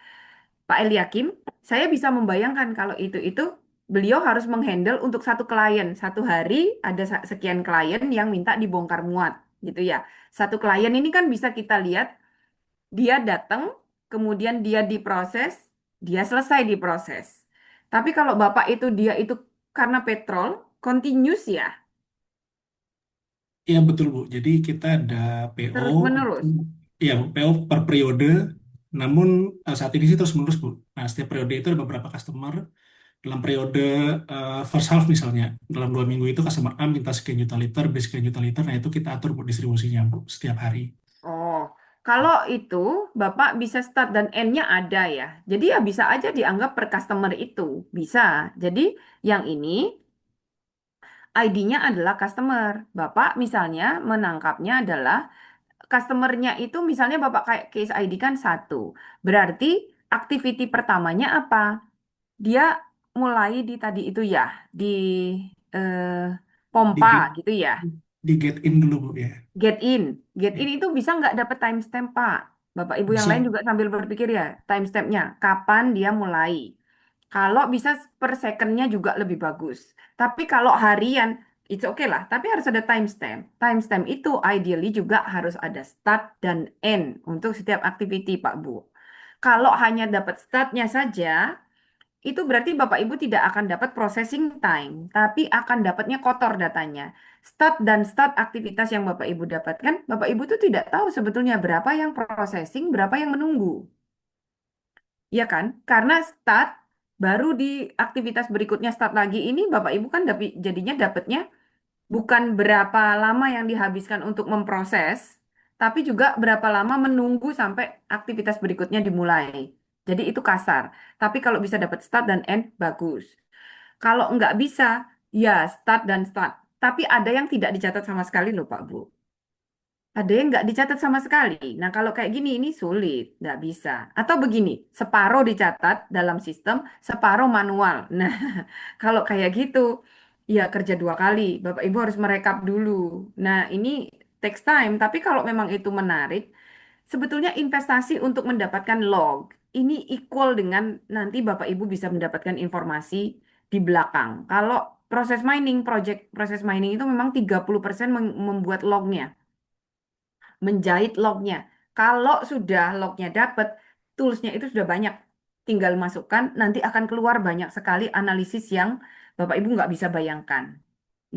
[SPEAKER 1] Pak Eliakim, saya bisa membayangkan kalau itu beliau harus menghandle untuk satu klien. Satu hari ada sekian klien yang minta dibongkar muat gitu ya. Satu klien ini kan bisa kita lihat dia datang, kemudian dia diproses, dia selesai diproses. Tapi kalau Bapak itu dia itu karena petrol, continuous ya,
[SPEAKER 6] Iya, betul, Bu. Jadi kita ada PO, itu,
[SPEAKER 1] terus-menerus.
[SPEAKER 6] ya, PO per periode. Namun saat ini sih terus-menerus, Bu. Nah, setiap periode itu ada beberapa customer. Dalam periode first half misalnya, dalam 2 minggu itu customer A minta sekian juta liter, B sekian juta liter, nah itu kita atur Bu distribusinya Bu setiap hari.
[SPEAKER 1] Oh, kalau itu Bapak bisa start dan end-nya ada ya. Jadi ya bisa aja dianggap per customer itu. Bisa. Jadi yang ini ID-nya adalah customer. Bapak misalnya menangkapnya adalah customernya itu misalnya Bapak kayak case ID kan satu. Berarti activity pertamanya apa? Dia mulai di tadi itu ya, di eh,
[SPEAKER 6] Di
[SPEAKER 1] pompa
[SPEAKER 6] get,
[SPEAKER 1] gitu ya.
[SPEAKER 6] di get in dulu Bu ya.
[SPEAKER 1] Get in. Get in
[SPEAKER 6] Ya,
[SPEAKER 1] itu bisa nggak dapat timestamp, Pak? Bapak Ibu yang lain
[SPEAKER 6] bisa.
[SPEAKER 1] juga sambil berpikir ya, timestampnya. Kapan dia mulai? Kalau bisa per secondnya juga lebih bagus. Tapi kalau harian, it's okay lah. Tapi harus ada timestamp. Timestamp itu ideally juga harus ada start dan end untuk setiap activity, Pak Bu. Kalau hanya dapat startnya saja, itu berarti Bapak Ibu tidak akan dapat processing time, tapi akan dapatnya kotor datanya. Start aktivitas yang Bapak Ibu dapatkan, Bapak Ibu tuh tidak tahu sebetulnya berapa yang processing, berapa yang menunggu. Ya kan? Karena start baru di aktivitas berikutnya start lagi ini Bapak Ibu kan jadinya dapatnya bukan berapa lama yang dihabiskan untuk memproses, tapi juga berapa lama menunggu sampai aktivitas berikutnya dimulai. Jadi itu kasar. Tapi kalau bisa dapat start dan end, bagus. Kalau nggak bisa, ya start dan start. Tapi ada yang tidak dicatat sama sekali loh Pak Bu. Ada yang nggak dicatat sama sekali. Nah, kalau kayak gini ini sulit, nggak bisa. Atau begini, separuh dicatat dalam sistem, separuh manual. Nah, kalau kayak gitu, ya kerja dua kali. Bapak Ibu harus merekap dulu. Nah, ini takes time. Tapi kalau memang itu menarik, sebetulnya investasi untuk mendapatkan log ini equal dengan nanti Bapak Ibu bisa mendapatkan informasi di belakang. Kalau project proses mining itu memang 30% membuat lognya menjahit lognya. Kalau sudah lognya dapat, toolsnya itu sudah banyak. Tinggal masukkan, nanti akan keluar banyak sekali analisis yang Bapak Ibu nggak bisa bayangkan.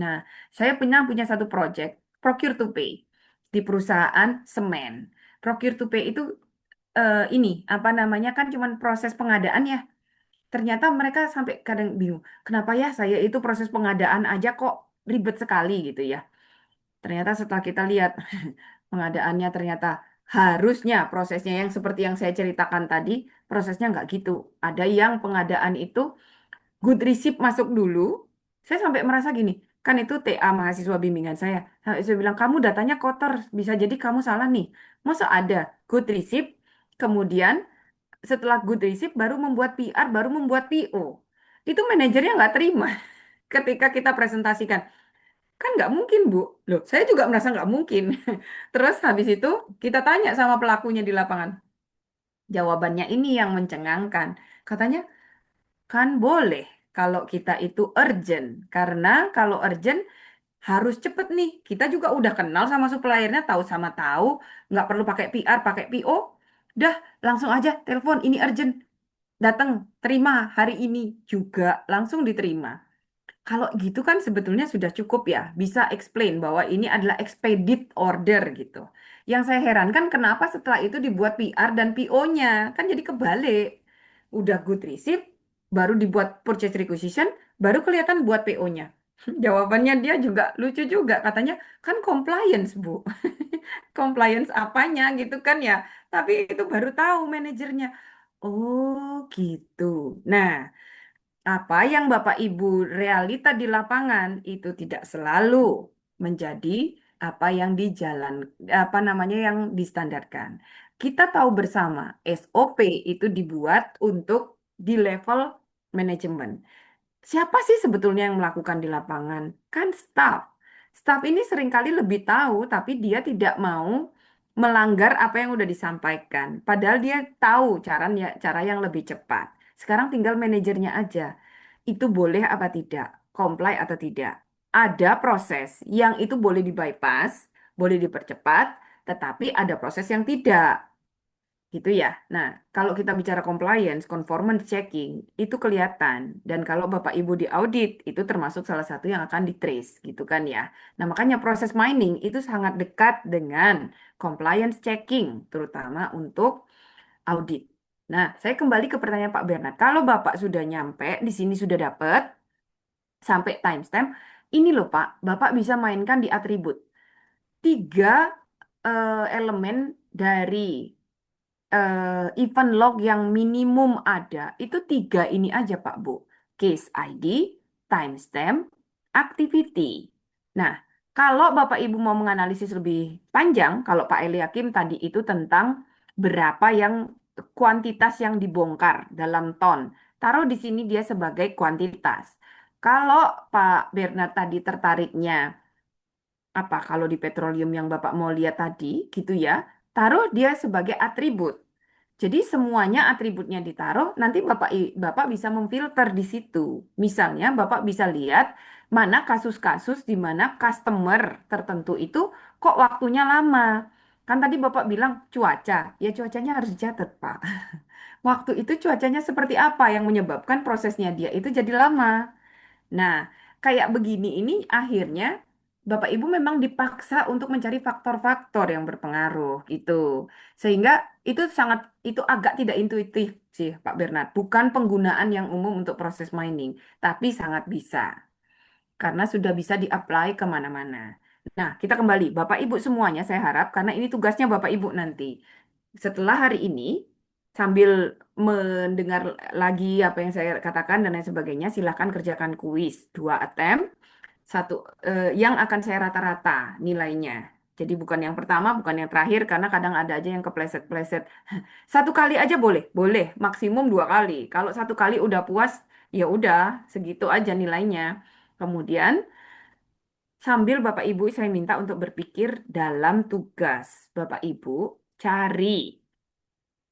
[SPEAKER 1] Nah, saya punya satu project, Procure to Pay, di perusahaan semen. Procure to Pay itu ini, apa namanya, kan cuman proses pengadaan ya. Ternyata mereka sampai kadang bingung, kenapa ya saya itu proses pengadaan aja kok ribet sekali gitu ya. Ternyata setelah kita lihat pengadaannya ternyata harusnya prosesnya yang seperti yang saya ceritakan tadi, prosesnya nggak gitu. Ada yang pengadaan itu good receipt masuk dulu. Saya sampai merasa gini, kan itu TA mahasiswa bimbingan saya. Sampai saya bilang, kamu datanya kotor, bisa jadi kamu salah nih. Masa ada good receipt, kemudian setelah good receipt baru membuat PR, baru membuat PO. Itu manajernya nggak terima ketika kita presentasikan. Kan nggak mungkin, Bu. Loh, saya juga merasa nggak mungkin. Terus habis itu kita tanya sama pelakunya di lapangan. Jawabannya ini yang mencengangkan. Katanya, kan boleh kalau kita itu urgent. Karena kalau urgent harus cepet nih. Kita juga udah kenal sama suppliernya, tahu sama tahu. Nggak perlu pakai PR, pakai PO. Udah, langsung aja telepon, ini urgent. Datang, terima hari ini juga. Langsung diterima. Kalau gitu kan sebetulnya sudah cukup ya, bisa explain bahwa ini adalah expedite order gitu. Yang saya herankan kenapa setelah itu dibuat PR dan PO-nya, kan jadi kebalik. Udah good receipt, baru dibuat purchase requisition, baru kelihatan buat PO-nya. Jawabannya dia juga lucu juga, katanya kan compliance, Bu. Compliance apanya gitu kan ya. Tapi itu baru tahu manajernya. Oh gitu. Nah, apa yang Bapak Ibu realita di lapangan itu tidak selalu menjadi apa yang di jalan, apa namanya yang distandarkan. Kita tahu bersama SOP itu dibuat untuk di level manajemen. Siapa sih sebetulnya yang melakukan di lapangan? Kan staff. Staff ini seringkali lebih tahu, tapi dia tidak mau melanggar apa yang udah disampaikan. Padahal dia tahu cara yang lebih cepat. Sekarang tinggal manajernya aja. Itu boleh apa tidak? Comply atau tidak? Ada proses yang itu boleh di bypass, boleh dipercepat, tetapi ada proses yang tidak. Gitu ya. Nah, kalau kita bicara compliance, conformance checking, itu kelihatan. Dan kalau Bapak Ibu di audit, itu termasuk salah satu yang akan di-trace, gitu kan ya. Nah, makanya proses mining itu sangat dekat dengan compliance checking, terutama untuk audit. Nah, saya kembali ke pertanyaan Pak Bernard. Kalau Bapak sudah nyampe, di sini sudah dapat, sampai timestamp, ini loh Pak, Bapak bisa mainkan di atribut. Tiga elemen dari event log yang minimum ada itu tiga ini aja Pak Bu. Case ID, timestamp, activity. Nah, kalau Bapak Ibu mau menganalisis lebih panjang, kalau Pak Eli Hakim tadi itu tentang berapa yang kuantitas yang dibongkar dalam ton. Taruh di sini dia sebagai kuantitas. Kalau Pak Bernard tadi tertariknya apa kalau di petroleum yang Bapak mau lihat tadi gitu ya, taruh dia sebagai atribut. Jadi semuanya atributnya ditaruh, nanti Bapak bisa memfilter di situ. Misalnya Bapak bisa lihat mana kasus-kasus di mana customer tertentu itu kok waktunya lama. Kan tadi Bapak bilang cuaca, ya cuacanya harus dicatat, Pak. waktu itu cuacanya seperti apa yang menyebabkan prosesnya dia itu jadi lama. Nah, kayak begini ini akhirnya Bapak Ibu memang dipaksa untuk mencari faktor-faktor yang berpengaruh gitu. Sehingga itu agak tidak intuitif sih Pak Bernard. Bukan penggunaan yang umum untuk proses mining, tapi sangat bisa karena sudah bisa di-apply kemana-mana. Nah, kita kembali Bapak Ibu semuanya saya harap karena ini tugasnya Bapak Ibu nanti. Setelah hari ini sambil mendengar lagi apa yang saya katakan dan lain sebagainya, silahkan kerjakan kuis 2 attempt, satu yang akan saya rata-rata nilainya. Jadi bukan yang pertama, bukan yang terakhir, karena kadang ada aja yang kepleset-pleset. Satu kali aja boleh, boleh, maksimum 2 kali. Kalau satu kali udah puas, ya udah segitu aja nilainya. Kemudian sambil Bapak Ibu saya minta untuk berpikir dalam tugas. Bapak Ibu cari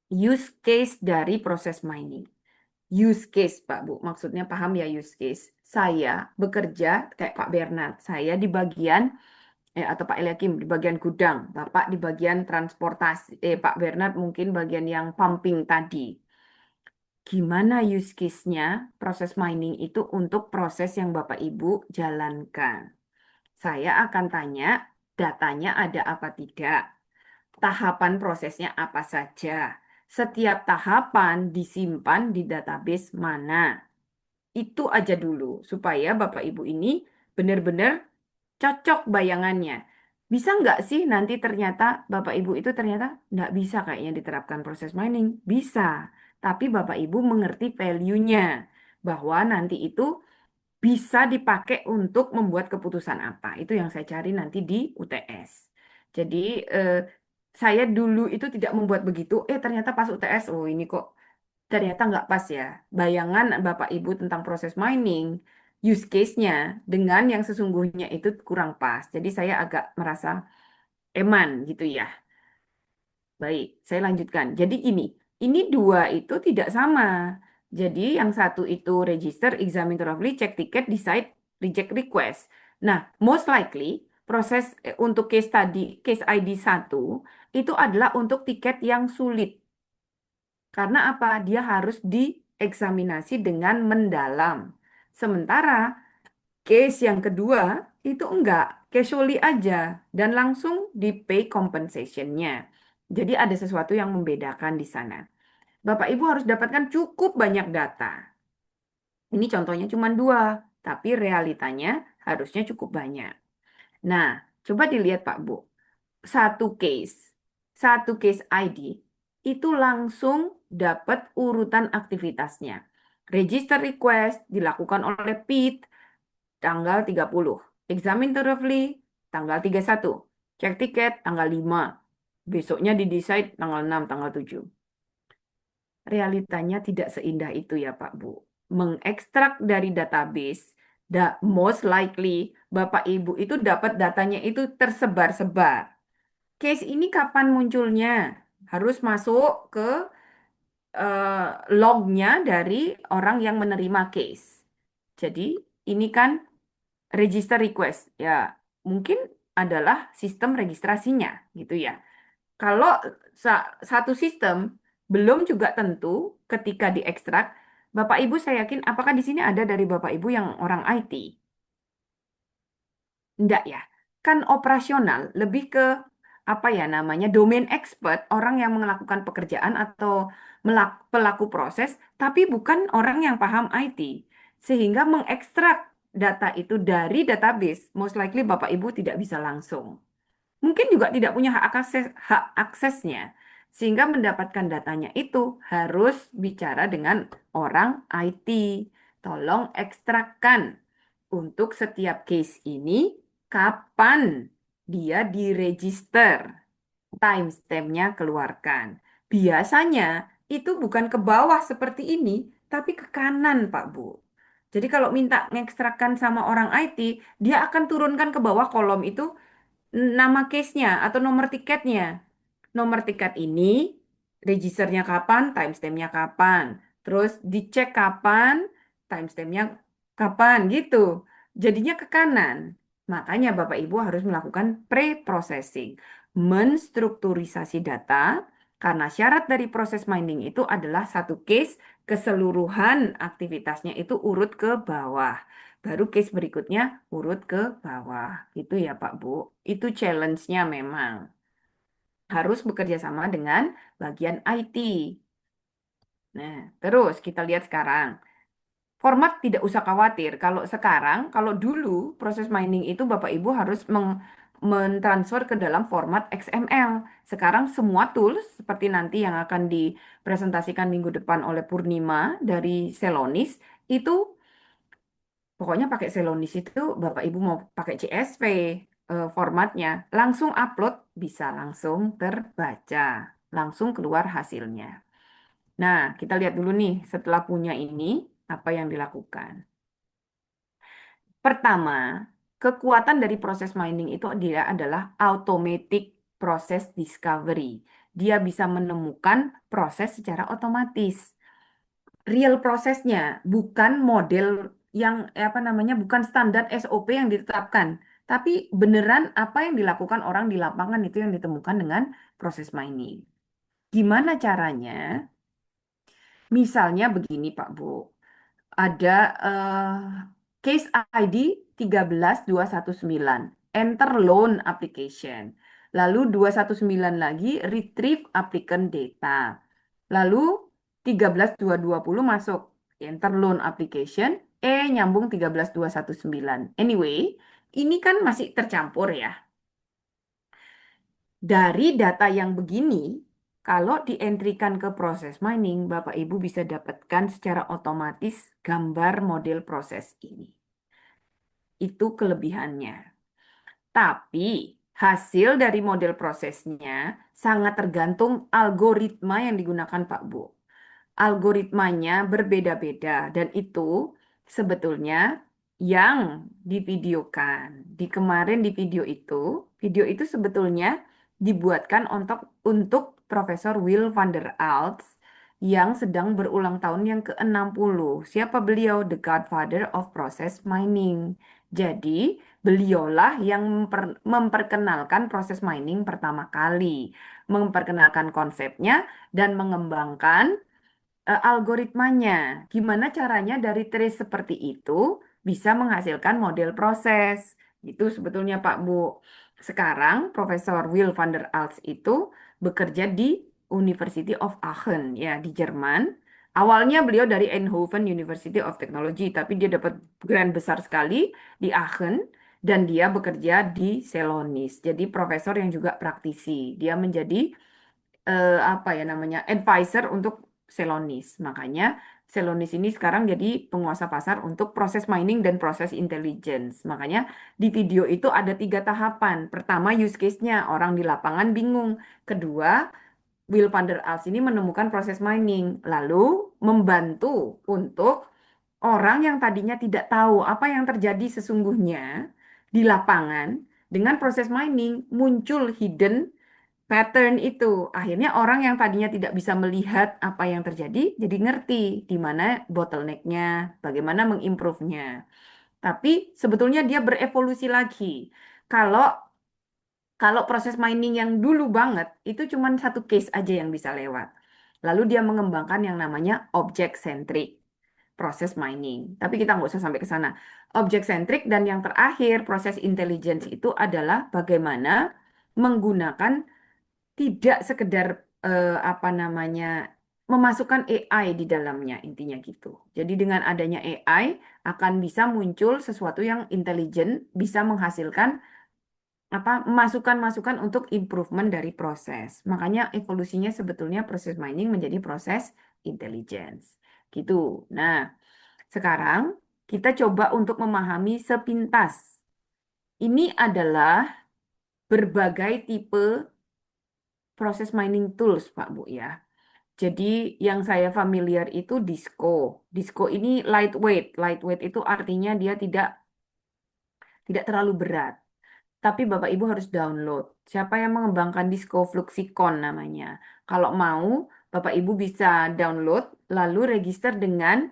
[SPEAKER 1] use case dari proses mining. Use case, Pak Bu. Maksudnya paham ya use case. Saya bekerja kayak Pak Bernard. Saya di bagian atau Pak Eliakim di bagian gudang, Bapak di bagian transportasi, Pak Bernard mungkin bagian yang pumping tadi. Gimana use case-nya proses mining itu untuk proses yang Bapak Ibu jalankan? Saya akan tanya datanya ada apa tidak, tahapan prosesnya apa saja. Setiap tahapan disimpan di database mana. Itu aja dulu, supaya Bapak Ibu ini benar-benar cocok bayangannya. Bisa nggak sih nanti ternyata Bapak Ibu itu ternyata nggak bisa kayaknya diterapkan proses mining? Bisa, tapi Bapak Ibu mengerti value-nya. Bahwa nanti itu bisa dipakai untuk membuat keputusan apa. Itu yang saya cari nanti di UTS. Jadi eh, saya dulu itu tidak membuat begitu, ternyata pas UTS, oh ini kok ternyata nggak pas ya. Bayangan Bapak Ibu tentang proses mining, use case-nya dengan yang sesungguhnya itu kurang pas. Jadi saya agak merasa eman gitu ya. Baik, saya lanjutkan. Jadi ini dua itu tidak sama. Jadi yang satu itu register, examine thoroughly, check ticket, decide, reject request. Nah, most likely proses untuk case ID satu itu adalah untuk tiket yang sulit. Karena apa? Dia harus dieksaminasi dengan mendalam. Sementara case yang kedua itu enggak, casually aja dan langsung di pay compensation-nya. Jadi ada sesuatu yang membedakan di sana. Bapak Ibu harus dapatkan cukup banyak data. Ini contohnya cuma 2, tapi realitanya harusnya cukup banyak. Nah, coba dilihat Pak Bu. Satu case, satu case ID itu langsung dapat urutan aktivitasnya. Register request dilakukan oleh PIT tanggal 30. Examine thoroughly tanggal 31. Cek tiket tanggal 5. Besoknya di-decide tanggal 6, tanggal 7. Realitanya tidak seindah itu ya Pak Bu. Mengekstrak dari database, most likely Bapak Ibu itu dapat datanya itu tersebar-sebar. Case ini kapan munculnya? Harus masuk ke lognya dari orang yang menerima case. Jadi ini kan register request ya, mungkin adalah sistem registrasinya gitu ya. Kalau satu sistem belum juga tentu ketika diekstrak, Bapak Ibu saya yakin apakah di sini ada dari Bapak Ibu yang orang IT? Enggak ya. Kan operasional lebih ke apa ya namanya domain expert, orang yang melakukan pekerjaan atau pelaku proses, tapi bukan orang yang paham IT. Sehingga mengekstrak data itu dari database, most likely Bapak Ibu tidak bisa langsung. Mungkin juga tidak punya hak aksesnya. Sehingga mendapatkan datanya itu harus bicara dengan orang IT. Tolong ekstrakkan untuk setiap case ini kapan dia diregister. Timestamp-nya keluarkan. Biasanya itu bukan ke bawah seperti ini, tapi ke kanan, Pak Bu. Jadi kalau minta ngekstrakkan sama orang IT, dia akan turunkan ke bawah kolom itu nama case-nya atau nomor tiketnya. Nomor tiket ini, registernya kapan, timestamp-nya kapan. Terus dicek kapan, timestamp-nya kapan gitu. Jadinya ke kanan. Makanya Bapak Ibu harus melakukan pre-processing. Menstrukturisasi data Karena syarat dari proses mining itu adalah satu case keseluruhan aktivitasnya itu urut ke bawah. Baru case berikutnya urut ke bawah. Itu ya Pak Bu. Itu challenge-nya memang. Harus bekerja sama dengan bagian IT. Nah, terus kita lihat sekarang. Format tidak usah khawatir. Kalau sekarang, kalau dulu proses mining itu Bapak Ibu harus mentransfer ke dalam format XML. Sekarang semua tools seperti nanti yang akan dipresentasikan minggu depan oleh Purnima dari Celonis itu pokoknya pakai Celonis itu Bapak Ibu mau pakai CSV formatnya langsung upload bisa langsung terbaca, langsung keluar hasilnya. Nah, kita lihat dulu nih setelah punya ini apa yang dilakukan. Pertama, kekuatan dari proses mining itu dia adalah automatic process discovery. Dia bisa menemukan proses secara otomatis. Real prosesnya, bukan model yang apa namanya, bukan standar SOP yang ditetapkan, tapi beneran apa yang dilakukan orang di lapangan itu yang ditemukan dengan proses mining. Gimana caranya? Misalnya begini, Pak Bu. Ada case ID 13219, enter loan application. Lalu 219 lagi, retrieve applicant data. Lalu 13220 masuk, enter loan application, nyambung 13219. Anyway, ini kan masih tercampur ya. Dari data yang begini, kalau dientrikan ke proses mining, Bapak Ibu bisa dapatkan secara otomatis gambar model proses ini. Itu kelebihannya. Tapi hasil dari model prosesnya sangat tergantung algoritma yang digunakan Pak Bu. Algoritmanya berbeda-beda dan itu sebetulnya yang divideokan. Di video itu sebetulnya dibuatkan untuk Profesor Will van der Aalst yang sedang berulang tahun yang ke-60. Siapa beliau? The Godfather of Process Mining. Jadi, beliaulah yang memperkenalkan proses mining pertama kali, memperkenalkan konsepnya dan mengembangkan algoritmanya. Gimana caranya dari trace seperti itu bisa menghasilkan model proses. Itu sebetulnya Pak Bu. Sekarang Profesor Will van der Aalst itu bekerja di University of Aachen ya di Jerman. Awalnya beliau dari Eindhoven University of Technology, tapi dia dapat grant besar sekali di Aachen dan dia bekerja di Celonis. Jadi profesor yang juga praktisi. Dia menjadi apa ya namanya advisor untuk Celonis. Makanya Celonis ini sekarang jadi penguasa pasar untuk proses mining dan proses intelligence. Makanya di video itu ada 3 tahapan. Pertama use case-nya orang di lapangan bingung. Kedua Will van der Aalst ini menemukan proses mining, lalu membantu untuk orang yang tadinya tidak tahu apa yang terjadi sesungguhnya di lapangan dengan proses mining muncul hidden pattern itu. Akhirnya orang yang tadinya tidak bisa melihat apa yang terjadi, jadi ngerti di mana bottleneck-nya, bagaimana mengimprove-nya. Tapi sebetulnya dia berevolusi lagi. Kalau kalau proses mining yang dulu banget, itu cuma satu case aja yang bisa lewat. Lalu dia mengembangkan yang namanya object centric proses mining. Tapi kita nggak usah sampai ke sana. Object centric dan yang terakhir proses intelligence itu adalah bagaimana menggunakan tidak sekedar apa namanya memasukkan AI di dalamnya intinya gitu. Jadi dengan adanya AI akan bisa muncul sesuatu yang intelijen, bisa menghasilkan apa masukan-masukan untuk improvement dari proses. Makanya evolusinya sebetulnya proses mining menjadi proses intelligence. Gitu. Nah, sekarang kita coba untuk memahami sepintas. Ini adalah berbagai tipe proses mining tools, Pak Bu ya. Jadi yang saya familiar itu Disco. Disco ini lightweight. Lightweight itu artinya dia tidak terlalu berat. Tapi Bapak Ibu harus download. Siapa yang mengembangkan Disco Fluxicon namanya. Kalau mau, Bapak Ibu bisa download lalu register dengan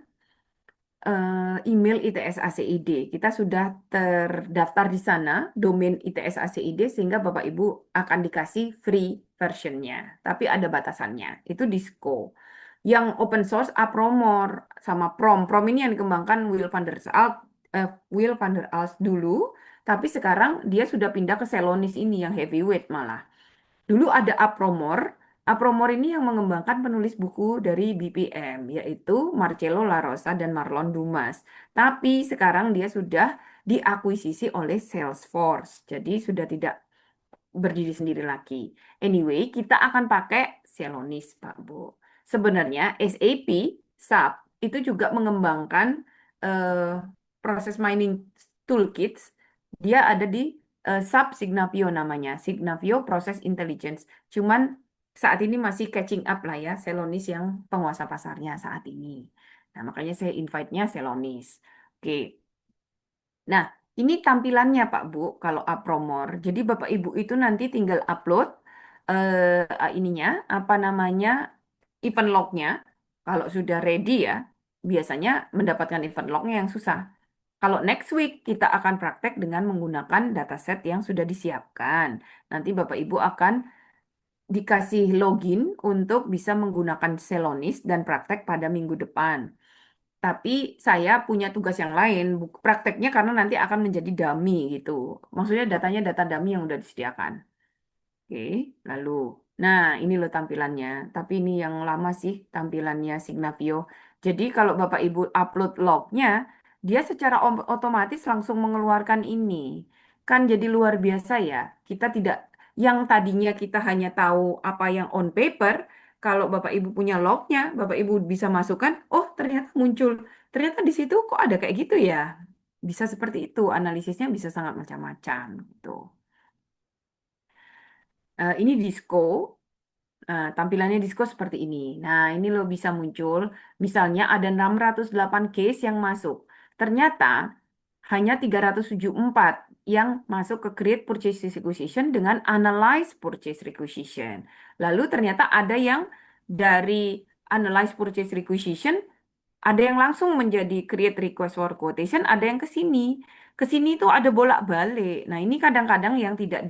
[SPEAKER 1] email ITS ACID. Kita sudah terdaftar di sana, domain ITS ACID, sehingga Bapak Ibu akan dikasih free versionnya. Tapi ada batasannya, itu Disco. Yang open source Apromor sama Prom. Prom ini yang dikembangkan Will van der Aalst dulu, tapi sekarang dia sudah pindah ke Celonis ini yang heavyweight malah. Dulu ada Apromor. Apromor ini yang mengembangkan penulis buku dari BPM, yaitu Marcelo La Rosa dan Marlon Dumas. Tapi sekarang dia sudah diakuisisi oleh Salesforce. Jadi sudah tidak berdiri sendiri lagi. Anyway, kita akan pakai Celonis, Pak Bu. Sebenarnya SAP, SAP, itu juga mengembangkan eh, proses mining toolkits. Dia ada di SAP Signavio namanya, Signavio Process Intelligence. Cuman saat ini masih catching up lah ya, Celonis yang penguasa pasarnya saat ini. Nah, makanya saya invite-nya Celonis. Oke. Nah, ini tampilannya Pak Bu kalau Apromor. Jadi Bapak Ibu itu nanti tinggal upload ininya apa namanya event lognya. Kalau sudah ready ya, biasanya mendapatkan event lognya yang susah. Kalau next week kita akan praktek dengan menggunakan dataset yang sudah disiapkan. Nanti Bapak Ibu akan dikasih login untuk bisa menggunakan Celonis dan praktek pada minggu depan. Tapi saya punya tugas yang lain, prakteknya karena nanti akan menjadi dummy gitu. Maksudnya datanya data dummy yang udah disediakan. Oke, lalu. Nah, ini loh tampilannya. Tapi ini yang lama sih tampilannya Signavio. Jadi kalau Bapak Ibu upload lognya, dia secara otomatis langsung mengeluarkan ini. Kan jadi luar biasa ya. Kita tidak, yang tadinya kita hanya tahu apa yang on paper, kalau Bapak Ibu punya lognya, Bapak Ibu bisa masukkan, oh ternyata muncul. Ternyata di situ kok ada kayak gitu ya. Bisa seperti itu, analisisnya bisa sangat macam-macam gitu. Ini Disco. Tampilannya Disco seperti ini. Nah, ini lo bisa muncul. Misalnya ada 608 case yang masuk. Ternyata hanya 374 yang masuk ke Create Purchase Requisition dengan Analyze Purchase Requisition. Lalu ternyata ada yang dari Analyze Purchase Requisition, ada yang langsung menjadi Create Request for Quotation, ada yang ke sini. Ke sini itu ada bolak-balik. Nah, ini kadang-kadang yang tidak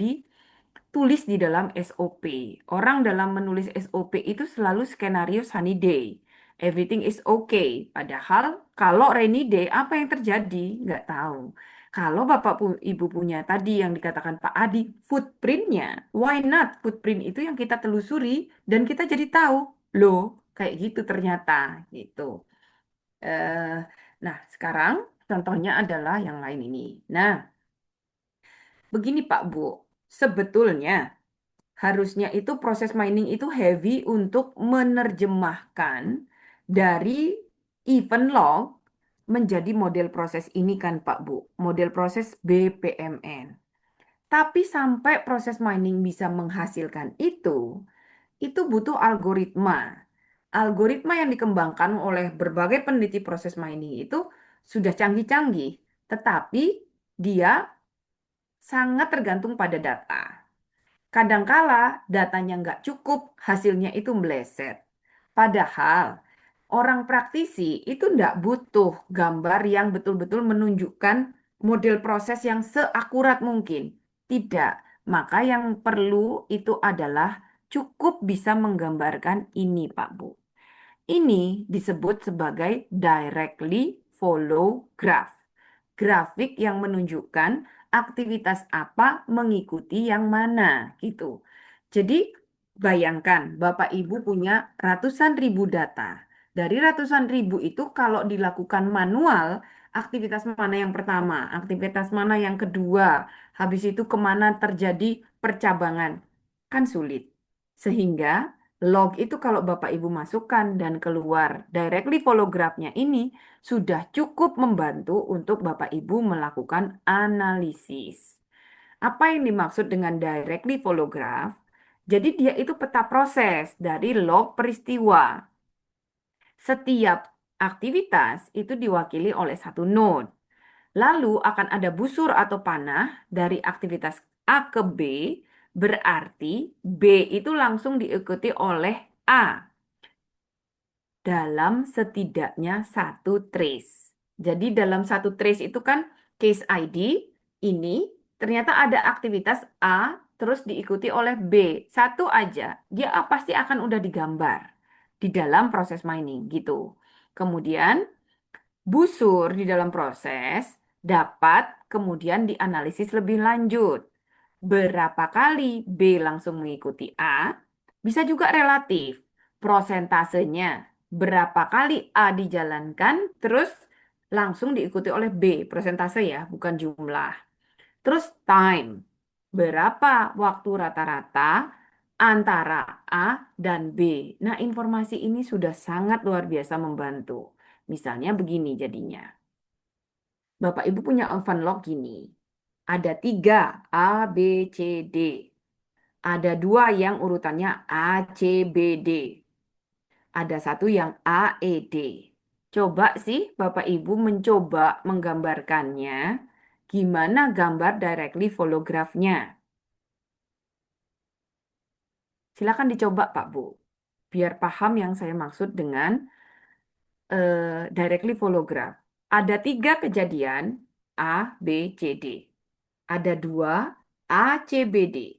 [SPEAKER 1] tulis di dalam SOP. Orang dalam menulis SOP itu selalu skenario sunny day. Everything is okay. Padahal kalau rainy day, apa yang terjadi? Nggak tahu. Kalau Ibu punya tadi yang dikatakan Pak Adi, footprintnya, why not? Footprint itu yang kita telusuri dan kita jadi tahu. Loh, kayak gitu ternyata. Gitu. Eh, nah, sekarang contohnya adalah yang lain ini. Nah, begini Pak Bu, sebetulnya harusnya itu proses mining itu heavy untuk menerjemahkan dari event log menjadi model proses ini kan Pak Bu, model proses BPMN. Tapi sampai proses mining bisa menghasilkan itu butuh algoritma. Algoritma yang dikembangkan oleh berbagai peneliti proses mining itu sudah canggih-canggih, tetapi dia sangat tergantung pada data. Kadangkala datanya nggak cukup, hasilnya itu meleset. Padahal orang praktisi itu nggak butuh gambar yang betul-betul menunjukkan model proses yang seakurat mungkin. Tidak. Maka yang perlu itu adalah cukup bisa menggambarkan ini, Pak Bu. Ini disebut sebagai directly follow graph. Grafik yang menunjukkan aktivitas apa mengikuti yang mana gitu. Jadi bayangkan Bapak Ibu punya ratusan ribu data. Dari ratusan ribu itu kalau dilakukan manual, aktivitas mana yang pertama, aktivitas mana yang kedua, habis itu kemana terjadi percabangan, kan sulit. Sehingga log itu kalau Bapak Ibu masukkan dan keluar directly follow graph-nya ini sudah cukup membantu untuk Bapak Ibu melakukan analisis. Apa yang dimaksud dengan directly follow graph? Jadi dia itu peta proses dari log peristiwa. Setiap aktivitas itu diwakili oleh satu node. Lalu akan ada busur atau panah dari aktivitas A ke B, berarti B itu langsung diikuti oleh A dalam setidaknya satu trace. Jadi dalam satu trace itu kan case ID ini ternyata ada aktivitas A terus diikuti oleh B. Satu aja, dia pasti akan udah digambar di dalam proses mining gitu. Kemudian busur di dalam proses dapat kemudian dianalisis lebih lanjut. Berapa kali B langsung mengikuti A, bisa juga relatif. Prosentasenya, berapa kali A dijalankan, terus langsung diikuti oleh B. Prosentase ya, bukan jumlah. Terus time, berapa waktu rata-rata antara A dan B. Nah, informasi ini sudah sangat luar biasa membantu. Misalnya begini jadinya. Bapak Ibu punya oven log gini. Ada tiga A, B, C, D. Ada dua yang urutannya A, C, B, D. Ada satu yang A, E, D. Coba sih Bapak Ibu mencoba menggambarkannya. Gimana gambar directly follow graph-nya? Silakan dicoba Pak Bu. Biar paham yang saya maksud dengan directly follow graph. Ada tiga kejadian A, B, C, D. Ada dua A, C, B, D.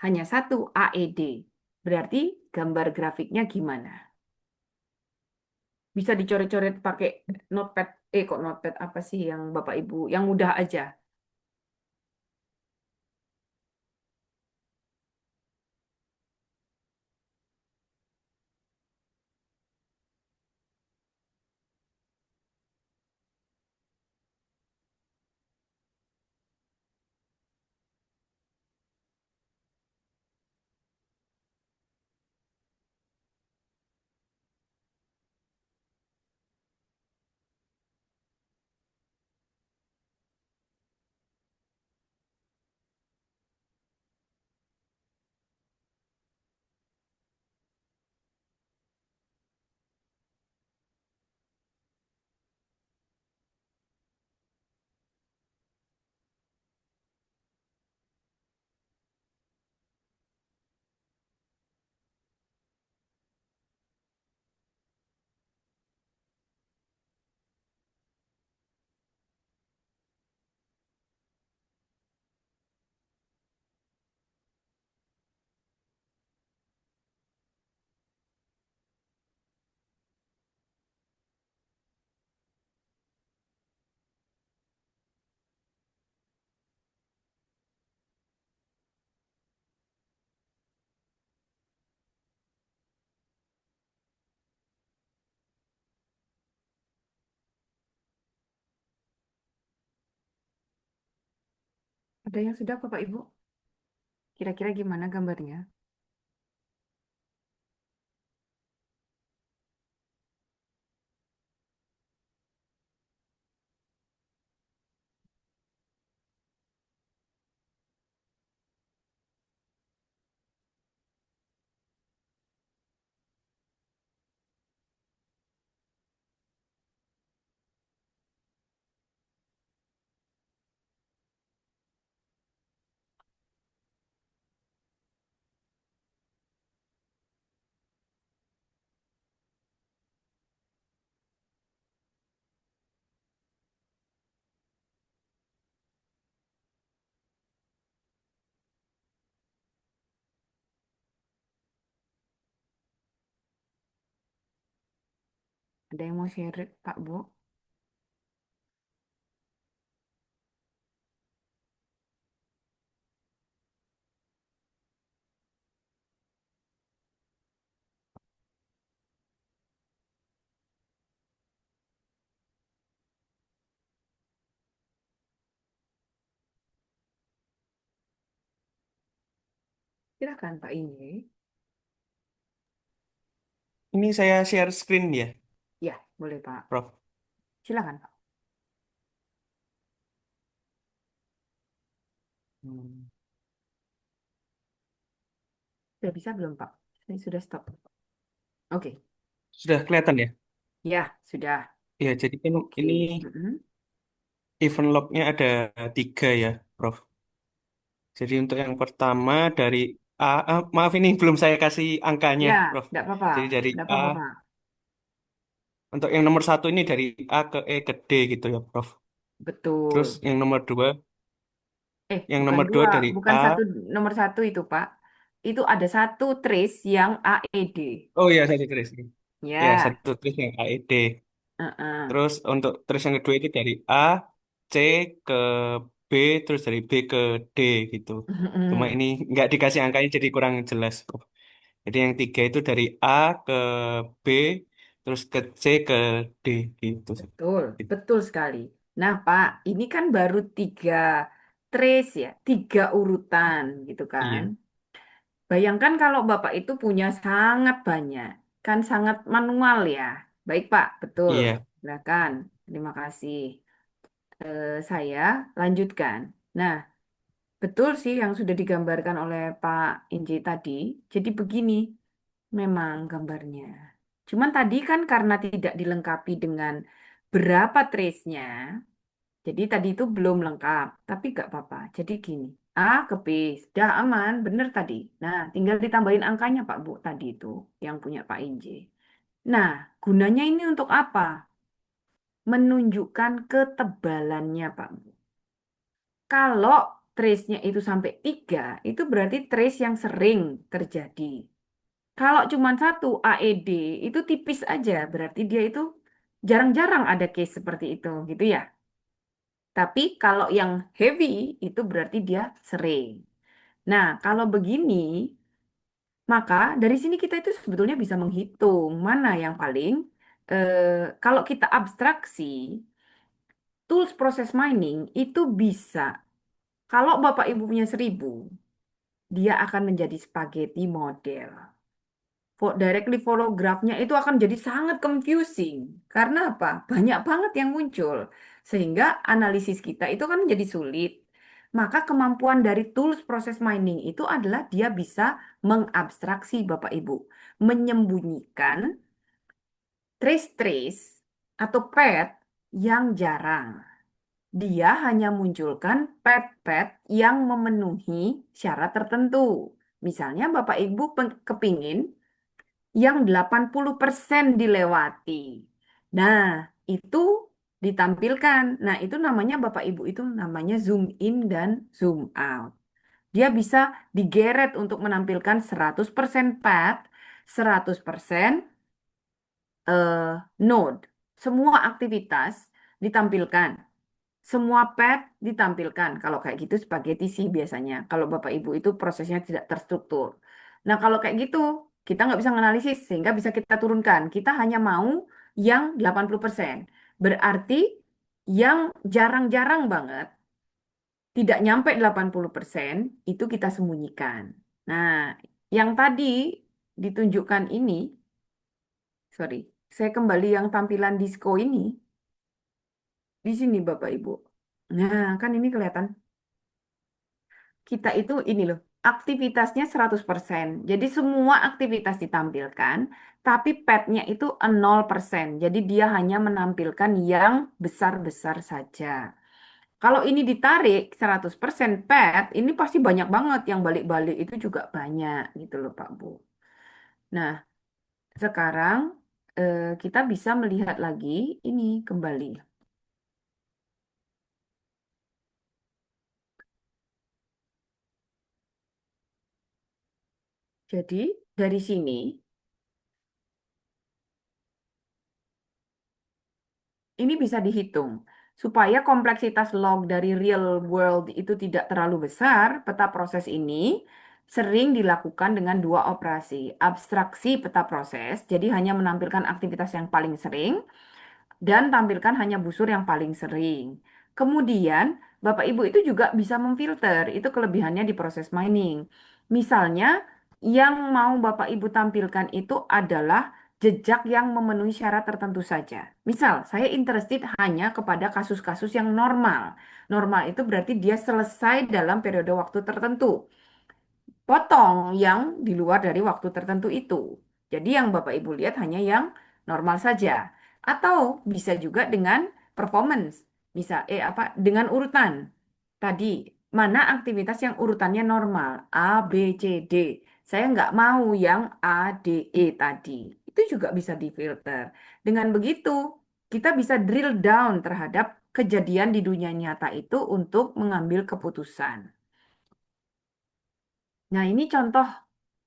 [SPEAKER 1] Hanya satu AED. Berarti gambar grafiknya gimana? Bisa dicoret-coret pakai notepad. Kok notepad apa sih yang Bapak Ibu? Yang mudah aja. Ada yang sudah Bapak Ibu? Kira-kira gimana gambarnya? Ada yang mau share Pak Bu? Silakan Pak Inge.
[SPEAKER 2] Ini saya share screen ya,
[SPEAKER 1] Ya, boleh Pak.
[SPEAKER 2] Prof.
[SPEAKER 1] Silakan Pak.
[SPEAKER 2] Hmm.
[SPEAKER 1] Sudah bisa belum Pak? Saya sudah stop. Oke.
[SPEAKER 2] Sudah kelihatan ya?
[SPEAKER 1] Ya, sudah.
[SPEAKER 2] Ya, jadi kan
[SPEAKER 1] Oke.
[SPEAKER 2] ini
[SPEAKER 1] Mm-mm.
[SPEAKER 2] event lognya ada tiga ya, Prof. Jadi untuk yang pertama dari A, maaf ini belum saya kasih angkanya,
[SPEAKER 1] Ya,
[SPEAKER 2] Prof.
[SPEAKER 1] tidak apa-apa.
[SPEAKER 2] Jadi dari
[SPEAKER 1] Tidak
[SPEAKER 2] A,
[SPEAKER 1] apa-apa Pak.
[SPEAKER 2] Untuk yang nomor satu ini dari A ke E ke D gitu ya, Prof. Terus
[SPEAKER 1] Betul.
[SPEAKER 2] yang
[SPEAKER 1] Bukan
[SPEAKER 2] nomor dua
[SPEAKER 1] dua,
[SPEAKER 2] dari
[SPEAKER 1] bukan
[SPEAKER 2] A.
[SPEAKER 1] satu, nomor satu itu, Pak. Itu ada satu trace yang AED.
[SPEAKER 2] Oh iya, satu tulis. Ya,
[SPEAKER 1] Ya,
[SPEAKER 2] satu tulis yang AED.
[SPEAKER 1] heeh.
[SPEAKER 2] Terus untuk tulis yang kedua itu dari A, C ke B, terus dari B ke D gitu. Cuma ini nggak dikasih angkanya jadi kurang jelas, Prof. Jadi yang tiga itu dari A ke B, terus ke C ke D gitu.
[SPEAKER 1] Betul, betul sekali. Nah, Pak, ini kan baru tiga trace ya, tiga urutan gitu kan.
[SPEAKER 2] Iya,
[SPEAKER 1] Bayangkan kalau Bapak itu punya sangat banyak, kan sangat manual ya. Baik, Pak, betul.
[SPEAKER 2] iya,
[SPEAKER 1] Silakan. Terima kasih. Saya lanjutkan. Nah, betul sih yang sudah digambarkan oleh Pak Inji tadi. Jadi begini, memang gambarnya. Cuman tadi kan karena tidak dilengkapi dengan berapa trace-nya, jadi tadi itu belum lengkap, tapi gak apa-apa. Jadi gini, A ke B, sudah aman, bener tadi. Nah, tinggal ditambahin angkanya Pak Bu tadi itu, yang punya Pak Inje. Nah, gunanya ini untuk apa? Menunjukkan ketebalannya Pak Bu. Kalau trace-nya itu sampai 3, itu berarti trace yang sering terjadi. Kalau cuma satu AED, itu tipis aja, berarti dia itu jarang-jarang ada case seperti itu, gitu ya. Tapi kalau yang heavy itu berarti dia sering. Nah, kalau begini, maka dari sini kita itu sebetulnya bisa menghitung mana yang paling, kalau kita abstraksi, tools proses mining itu bisa, kalau Bapak Ibu punya 1.000, dia akan menjadi spaghetti model. Directly follow graph-nya itu akan jadi sangat confusing. Karena apa? Banyak banget yang muncul. Sehingga analisis kita itu kan menjadi sulit. Maka kemampuan dari tools proses mining itu adalah dia bisa mengabstraksi Bapak Ibu. Menyembunyikan trace-trace atau pad yang jarang. Dia hanya munculkan pad-pad yang memenuhi syarat tertentu. Misalnya Bapak Ibu kepingin yang 80% dilewati. Nah, itu ditampilkan. Nah, itu namanya Bapak Ibu itu namanya zoom in dan zoom out. Dia bisa digeret untuk menampilkan 100% path, 100% eh, node. Semua aktivitas ditampilkan. Semua pad ditampilkan. Kalau kayak gitu spaghetti sih biasanya. Kalau Bapak Ibu itu prosesnya tidak terstruktur. Nah, kalau kayak gitu, kita nggak bisa menganalisis sehingga bisa kita turunkan. Kita hanya mau yang 80%. Berarti yang jarang-jarang banget, tidak nyampe 80%, itu kita sembunyikan. Nah, yang tadi ditunjukkan ini, sorry, saya kembali yang tampilan disco ini, di sini Bapak Ibu. Nah, kan ini kelihatan. Kita itu ini loh, aktivitasnya 100%. Jadi semua aktivitas ditampilkan, tapi petnya itu 0%. Jadi dia hanya menampilkan yang besar-besar saja. Kalau ini ditarik 100% pet, ini pasti banyak banget yang balik-balik itu juga banyak gitu loh Pak Bu. Nah, sekarang kita bisa melihat lagi ini kembali. Jadi dari sini ini bisa dihitung. Supaya kompleksitas log dari real world itu tidak terlalu besar, peta proses ini sering dilakukan dengan dua operasi. Abstraksi peta proses, jadi hanya menampilkan aktivitas yang paling sering, dan tampilkan hanya busur yang paling sering. Kemudian, Bapak Ibu itu juga bisa memfilter, itu kelebihannya di proses mining. Misalnya, yang mau Bapak Ibu tampilkan itu adalah jejak yang memenuhi syarat tertentu saja. Misal, saya interested hanya kepada kasus-kasus yang normal. Normal itu berarti dia selesai dalam periode waktu tertentu, potong yang di luar dari waktu tertentu itu. Jadi yang Bapak Ibu lihat hanya yang normal saja. Atau bisa juga dengan performance. Bisa dengan urutan. Tadi mana aktivitas yang urutannya normal A, B, C, D. Saya nggak mau yang A, D, E tadi. itu juga bisa difilter. Dengan begitu, kita bisa drill down terhadap kejadian di dunia nyata itu untuk mengambil keputusan. Nah, ini contoh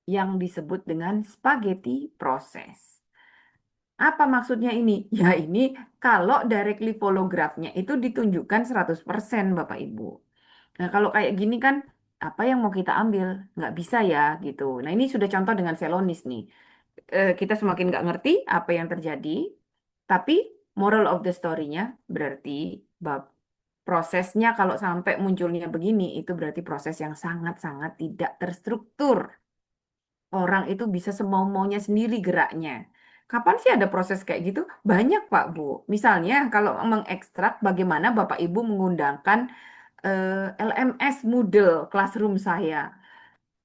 [SPEAKER 1] yang disebut dengan spaghetti proses. Apa maksudnya ini? Ya ini kalau directly holografnya itu ditunjukkan 100% Bapak Ibu. Nah kalau kayak gini kan apa yang mau kita ambil? Nggak bisa ya gitu. Nah ini sudah contoh dengan Celonis nih. Kita semakin nggak ngerti apa yang terjadi. Tapi moral of the story-nya berarti bab prosesnya kalau sampai munculnya begini itu berarti proses yang sangat-sangat tidak terstruktur. Orang itu bisa semau-maunya sendiri geraknya. Kapan sih ada proses kayak gitu? Banyak, Pak, Bu. Misalnya, kalau mengekstrak bagaimana Bapak Ibu mengundangkan LMS Moodle Classroom saya.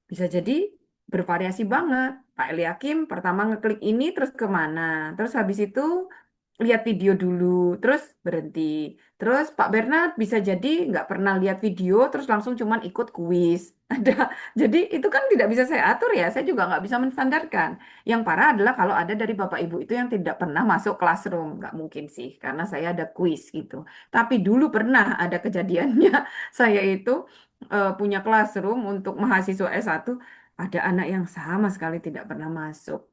[SPEAKER 1] Bisa jadi bervariasi banget. Pak Eliakim pertama ngeklik ini terus kemana. Terus habis itu lihat video dulu, terus berhenti. Terus Pak Bernard bisa jadi nggak pernah lihat video, terus langsung cuman ikut kuis. Ada, jadi itu kan tidak bisa saya atur ya. Saya juga nggak bisa menstandarkan. Yang parah adalah kalau ada dari Bapak Ibu itu yang tidak pernah masuk classroom, nggak mungkin sih, karena saya ada kuis gitu. Tapi dulu pernah ada kejadiannya. Saya itu punya classroom untuk mahasiswa S1, ada anak yang sama sekali tidak pernah masuk.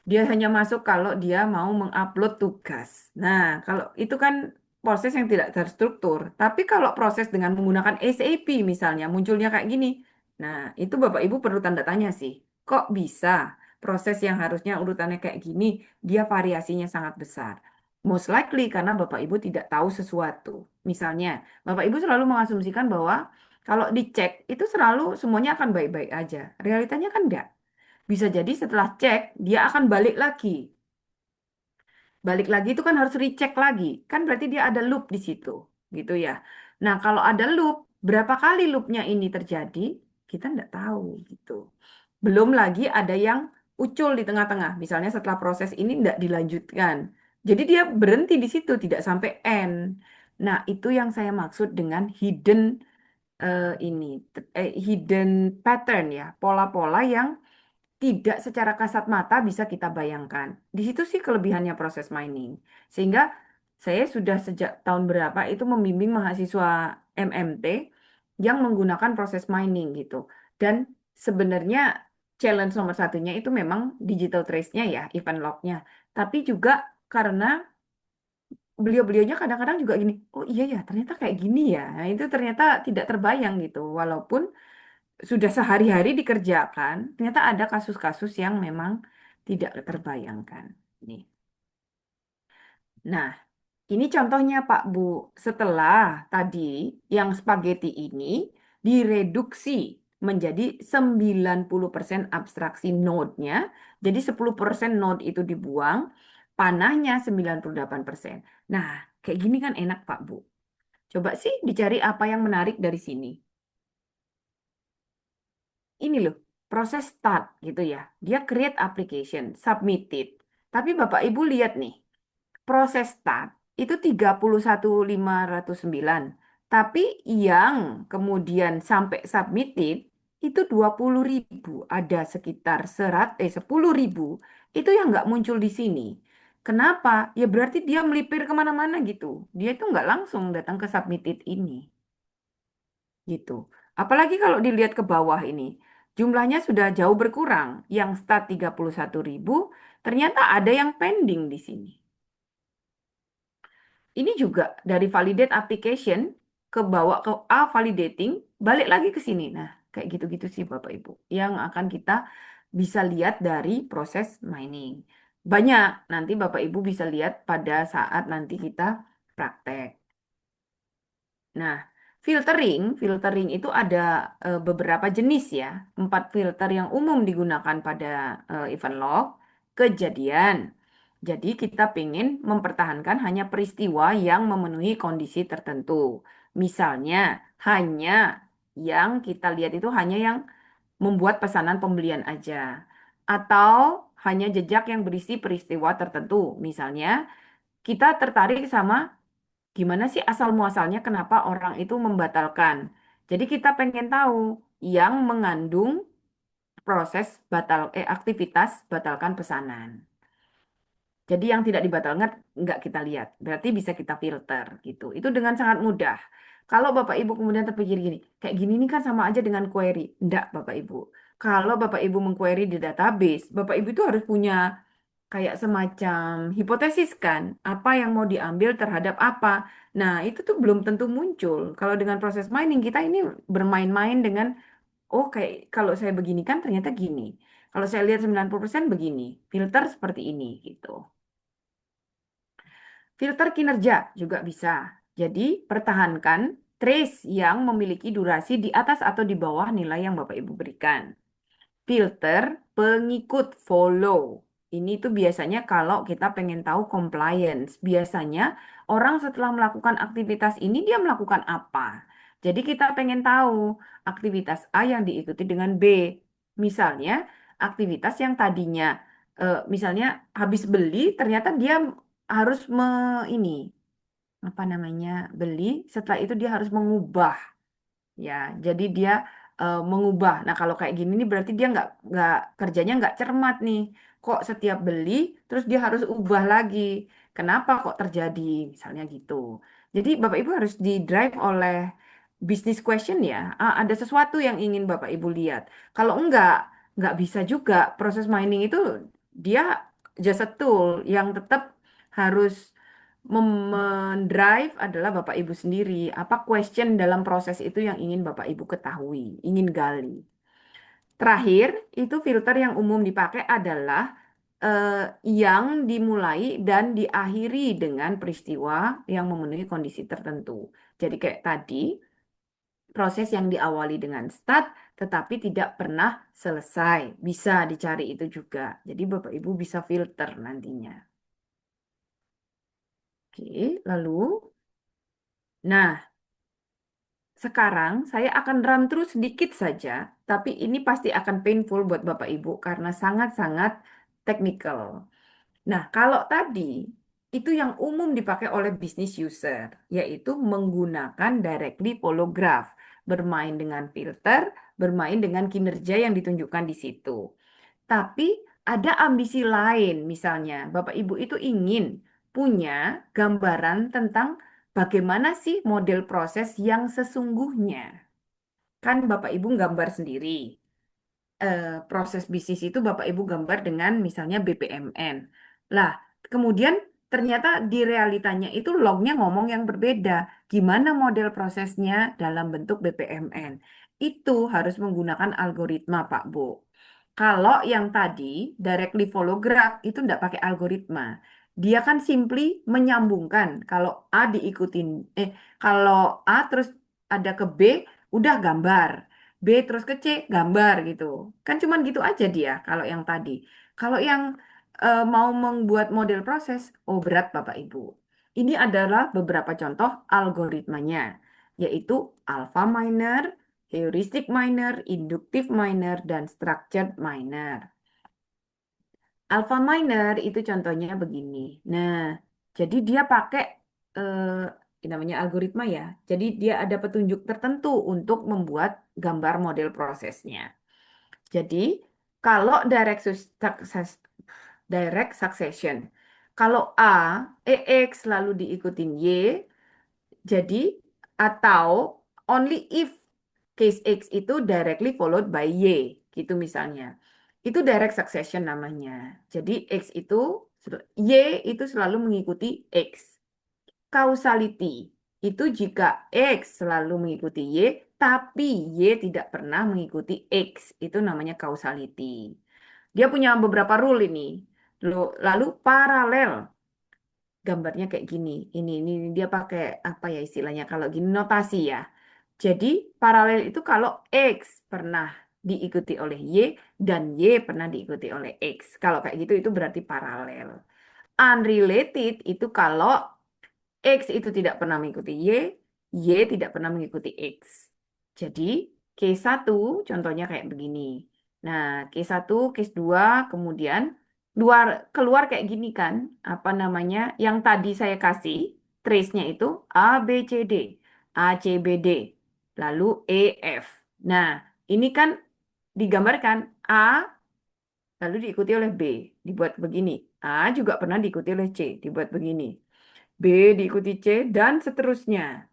[SPEAKER 1] Dia hanya masuk kalau dia mau mengupload tugas. Nah, kalau itu kan proses yang tidak terstruktur. Tapi kalau proses dengan menggunakan SAP misalnya, munculnya kayak gini. Nah, itu Bapak Ibu perlu tanda tanya sih. Kok bisa proses yang harusnya urutannya kayak gini, dia variasinya sangat besar. Most likely karena Bapak Ibu tidak tahu sesuatu. Misalnya, Bapak Ibu selalu mengasumsikan bahwa kalau dicek itu selalu semuanya akan baik-baik aja. Realitanya kan enggak. Bisa jadi setelah cek, dia akan balik lagi. Balik lagi itu kan harus recheck lagi. Kan berarti dia ada loop di situ. Gitu ya. Nah, kalau ada loop, berapa kali loopnya ini terjadi, kita nggak tahu gitu. Belum lagi ada yang ucul di tengah-tengah. Misalnya setelah proses ini nggak dilanjutkan. Jadi dia berhenti di situ, tidak sampai end. Nah, itu yang saya maksud dengan hidden ini, hidden pattern ya. Pola-pola yang tidak secara kasat mata bisa kita bayangkan. Di situ sih kelebihannya proses mining. Sehingga saya sudah sejak tahun berapa itu membimbing mahasiswa MMT yang menggunakan proses mining gitu. Dan sebenarnya challenge nomor satunya itu memang digital trace-nya ya, event log-nya. Tapi juga karena beliau-beliaunya kadang-kadang juga gini, oh iya ya ternyata kayak gini ya. Nah, itu ternyata tidak terbayang gitu. Walaupun sudah sehari-hari dikerjakan, ternyata ada kasus-kasus yang memang tidak terbayangkan. Nih. Nah, ini contohnya Pak Bu. Setelah tadi yang spaghetti ini direduksi menjadi 90% abstraksi node-nya, jadi 10% node itu dibuang, panahnya 98%. Nah, kayak gini kan enak Pak Bu. Coba sih dicari apa yang menarik dari sini. Ini loh, proses start gitu ya. Dia create application, submitted. Tapi Bapak Ibu lihat nih, proses start itu 31.509. Tapi yang kemudian sampai submitted itu 20.000. Ada sekitar 10.000. Itu yang nggak muncul di sini. Kenapa? Ya berarti dia melipir kemana-mana gitu. Dia itu nggak langsung datang ke submitted ini gitu. Apalagi kalau dilihat ke bawah ini, jumlahnya sudah jauh berkurang. Yang start 31.000, ternyata ada yang pending di sini. Ini juga dari validate application ke bawah ke A validating, balik lagi ke sini. Nah, kayak gitu-gitu sih Bapak Ibu. Yang akan kita bisa lihat dari proses mining. Banyak, nanti Bapak Ibu bisa lihat pada saat nanti kita praktek. Nah, filtering itu ada beberapa jenis ya. 4 filter yang umum digunakan pada event log. Kejadian. Jadi kita ingin mempertahankan hanya peristiwa yang memenuhi kondisi tertentu. Misalnya, hanya yang kita lihat itu hanya yang membuat pesanan pembelian aja. Atau hanya jejak yang berisi peristiwa tertentu. Misalnya, kita tertarik sama gimana sih asal muasalnya kenapa orang itu membatalkan. Jadi kita pengen tahu yang mengandung proses aktivitas batalkan pesanan. Jadi yang tidak dibatalkan nggak kita lihat. Berarti bisa kita filter gitu. Itu dengan sangat mudah. Kalau Bapak Ibu kemudian terpikir gini, kayak gini nih kan sama aja dengan query. Enggak, Bapak Ibu. Kalau Bapak Ibu mengquery di database, Bapak Ibu itu harus punya kayak semacam hipotesis kan, apa yang mau diambil terhadap apa. Nah, itu tuh belum tentu muncul. Kalau dengan proses mining kita ini bermain-main dengan, oh kayak kalau saya begini kan ternyata gini. Kalau saya lihat 90% begini, filter seperti ini gitu. Filter kinerja juga bisa. Jadi, pertahankan trace yang memiliki durasi di atas atau di bawah nilai yang Bapak Ibu berikan. Filter pengikut follow. Ini tuh biasanya kalau kita pengen tahu compliance. Biasanya orang setelah melakukan aktivitas ini dia melakukan apa. Jadi kita pengen tahu aktivitas A yang diikuti dengan B. Misalnya aktivitas yang tadinya misalnya habis beli ternyata dia harus ini apa namanya beli setelah itu dia harus mengubah. Ya, jadi dia mengubah. Nah, kalau kayak gini nih berarti dia nggak kerjanya nggak cermat nih. Kok setiap beli terus dia harus ubah lagi. Kenapa kok terjadi? Misalnya gitu. Jadi Bapak Ibu harus di drive oleh business question ya. Ada sesuatu yang ingin Bapak Ibu lihat. Kalau nggak bisa juga proses mining itu dia just a tool yang tetap harus mendrive adalah Bapak Ibu sendiri. Apa question dalam proses itu yang ingin Bapak Ibu ketahui, ingin gali. Terakhir, itu filter yang umum dipakai adalah yang dimulai dan diakhiri dengan peristiwa yang memenuhi kondisi tertentu. Jadi kayak tadi, proses yang diawali dengan start tetapi tidak pernah selesai. Bisa dicari itu juga. Jadi Bapak Ibu bisa filter nantinya. Oke, lalu, nah, sekarang saya akan run through sedikit saja, tapi ini pasti akan painful buat Bapak Ibu karena sangat-sangat technical. Nah, kalau tadi itu yang umum dipakai oleh business user, yaitu menggunakan directly follow graph, bermain dengan filter, bermain dengan kinerja yang ditunjukkan di situ. Tapi ada ambisi lain, misalnya Bapak Ibu itu ingin punya gambaran tentang bagaimana sih model proses yang sesungguhnya. Kan Bapak Ibu gambar sendiri. Proses bisnis itu Bapak Ibu gambar dengan misalnya BPMN. Lah, kemudian ternyata di realitanya itu lognya ngomong yang berbeda. Gimana model prosesnya dalam bentuk BPMN? Itu harus menggunakan algoritma, Pak Bu. Kalau yang tadi, directly follow graph, itu enggak pakai algoritma. Dia kan simply menyambungkan. Kalau A diikutin, kalau A terus ada ke B, udah gambar. B terus ke C, gambar gitu. Kan cuman gitu aja dia kalau yang tadi. Kalau yang mau membuat model proses, oh berat Bapak Ibu. Ini adalah beberapa contoh algoritmanya, yaitu alpha miner, heuristic miner, inductive miner, dan structured miner. Alpha miner itu contohnya begini. Nah, jadi dia pakai ini namanya algoritma ya. Jadi dia ada petunjuk tertentu untuk membuat gambar model prosesnya. Jadi kalau direct succession, kalau EX lalu diikutin Y, jadi atau only if case X itu directly followed by Y, gitu misalnya. Itu direct succession namanya. Jadi Y itu selalu mengikuti X. Causality itu jika X selalu mengikuti Y, tapi Y tidak pernah mengikuti X. Itu namanya causality. Dia punya beberapa rule ini. Lalu paralel gambarnya kayak gini. Ini dia pakai apa ya istilahnya kalau gini notasi ya. Jadi paralel itu kalau X pernah diikuti oleh Y dan Y pernah diikuti oleh X. Kalau kayak gitu itu berarti paralel. Unrelated itu kalau X itu tidak pernah mengikuti Y, Y tidak pernah mengikuti X. Jadi case 1 contohnya kayak begini. Nah, case 1, case 2, kemudian keluar kayak gini kan, apa namanya, yang tadi saya kasih, trace-nya itu A, B, C, D, A, C, B, D, lalu E, F. Nah, ini kan digambarkan A, lalu diikuti oleh B. dibuat begini. A juga pernah diikuti oleh C, dibuat begini. B diikuti C, dan seterusnya.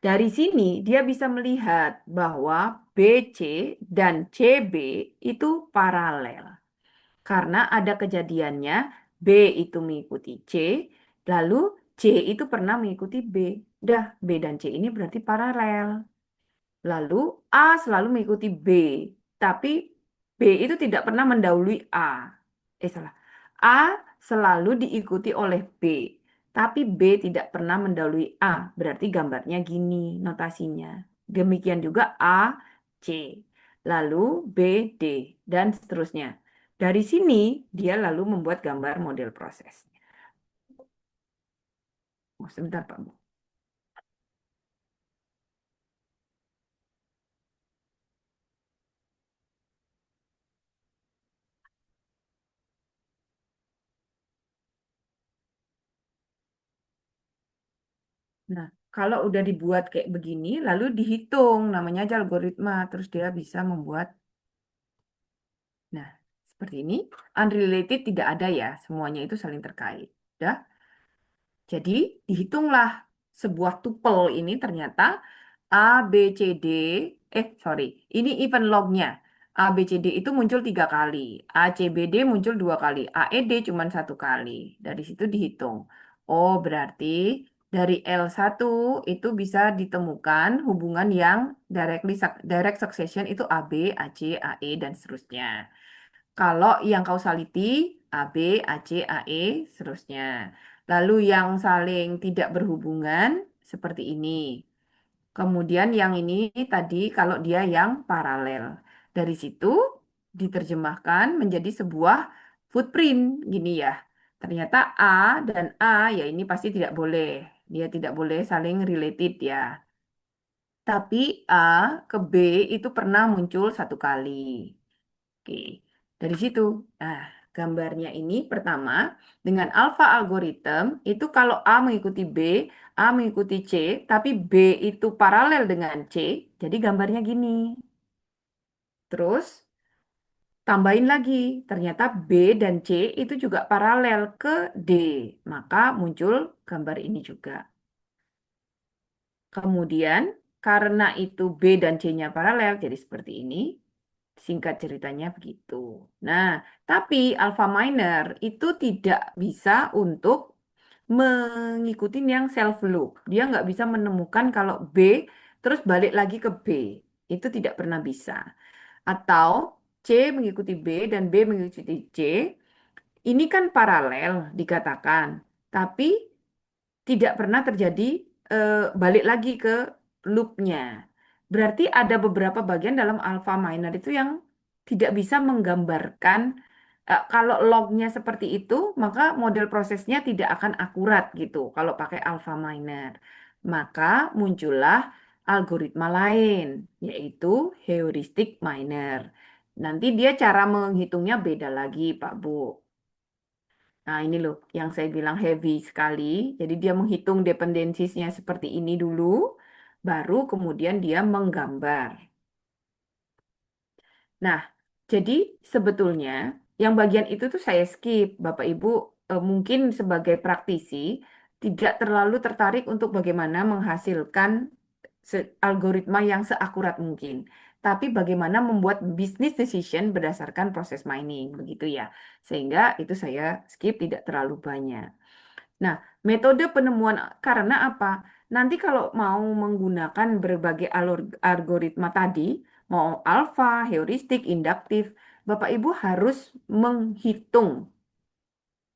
[SPEAKER 1] Dari sini dia bisa melihat bahwa BC dan CB itu paralel. Karena ada kejadiannya B itu mengikuti C, lalu C itu pernah mengikuti B. Dah, B dan C ini berarti paralel. Lalu A selalu mengikuti B, tapi B itu tidak pernah mendahului A. Salah. A selalu diikuti oleh B, tapi B tidak pernah mendahului A. Berarti gambarnya gini notasinya. Demikian juga A, C. Lalu B, D, dan seterusnya. Dari sini dia lalu membuat gambar model proses. Oh, sebentar Pak Bu. Nah, kalau udah dibuat kayak begini, lalu dihitung, namanya aja algoritma, terus dia bisa membuat, nah, seperti ini. Unrelated tidak ada ya, semuanya itu saling terkait. Dah, jadi dihitunglah sebuah tuple ini ternyata A, B, C, D, sorry, ini event lognya. A, B, C, D itu muncul 3 kali. A, C, B, D muncul 2 kali. A, E, D cuma 1 kali. Dari situ dihitung. Oh, berarti dari L1 itu bisa ditemukan hubungan yang direct succession itu AB, AC, AE, dan seterusnya. Kalau yang causality, AB, AC, AE, seterusnya. Lalu yang saling tidak berhubungan, seperti ini. Kemudian yang ini tadi kalau dia yang paralel. Dari situ diterjemahkan menjadi sebuah footprint gini ya. Ternyata A dan A ya ini pasti tidak boleh. Dia tidak boleh saling related ya. Tapi A ke B itu pernah muncul 1 kali. Oke. Dari situ. Nah, gambarnya ini pertama dengan alpha algorithm itu kalau A mengikuti B, A mengikuti C, tapi B itu paralel dengan C, jadi gambarnya gini. Terus tambahin lagi, ternyata B dan C itu juga paralel ke D, maka muncul gambar ini juga. Kemudian karena itu B dan C-nya paralel, jadi seperti ini. Singkat ceritanya begitu. Nah, tapi alpha minor itu tidak bisa untuk mengikuti yang self loop. Dia nggak bisa menemukan kalau B terus balik lagi ke B. Itu tidak pernah bisa. Atau C mengikuti B dan B mengikuti C. Ini kan paralel dikatakan. Tapi tidak pernah terjadi balik lagi ke loopnya. Berarti ada beberapa bagian dalam alpha minor itu yang tidak bisa menggambarkan kalau lognya seperti itu, maka model prosesnya tidak akan akurat gitu kalau pakai alpha minor. Maka muncullah algoritma lain, yaitu heuristic minor. Nanti dia cara menghitungnya beda lagi, Pak Bu. Nah, ini loh yang saya bilang heavy sekali. Jadi dia menghitung dependensinya seperti ini dulu, baru kemudian dia menggambar. Nah, jadi sebetulnya yang bagian itu tuh saya skip. Bapak Ibu mungkin sebagai praktisi tidak terlalu tertarik untuk bagaimana menghasilkan algoritma yang seakurat mungkin. Tapi bagaimana membuat business decision berdasarkan proses mining, begitu ya. Sehingga itu saya skip tidak terlalu banyak. Nah, metode penemuan karena apa? Nanti kalau mau menggunakan berbagai algoritma tadi, mau alfa, heuristik, induktif, Bapak Ibu harus menghitung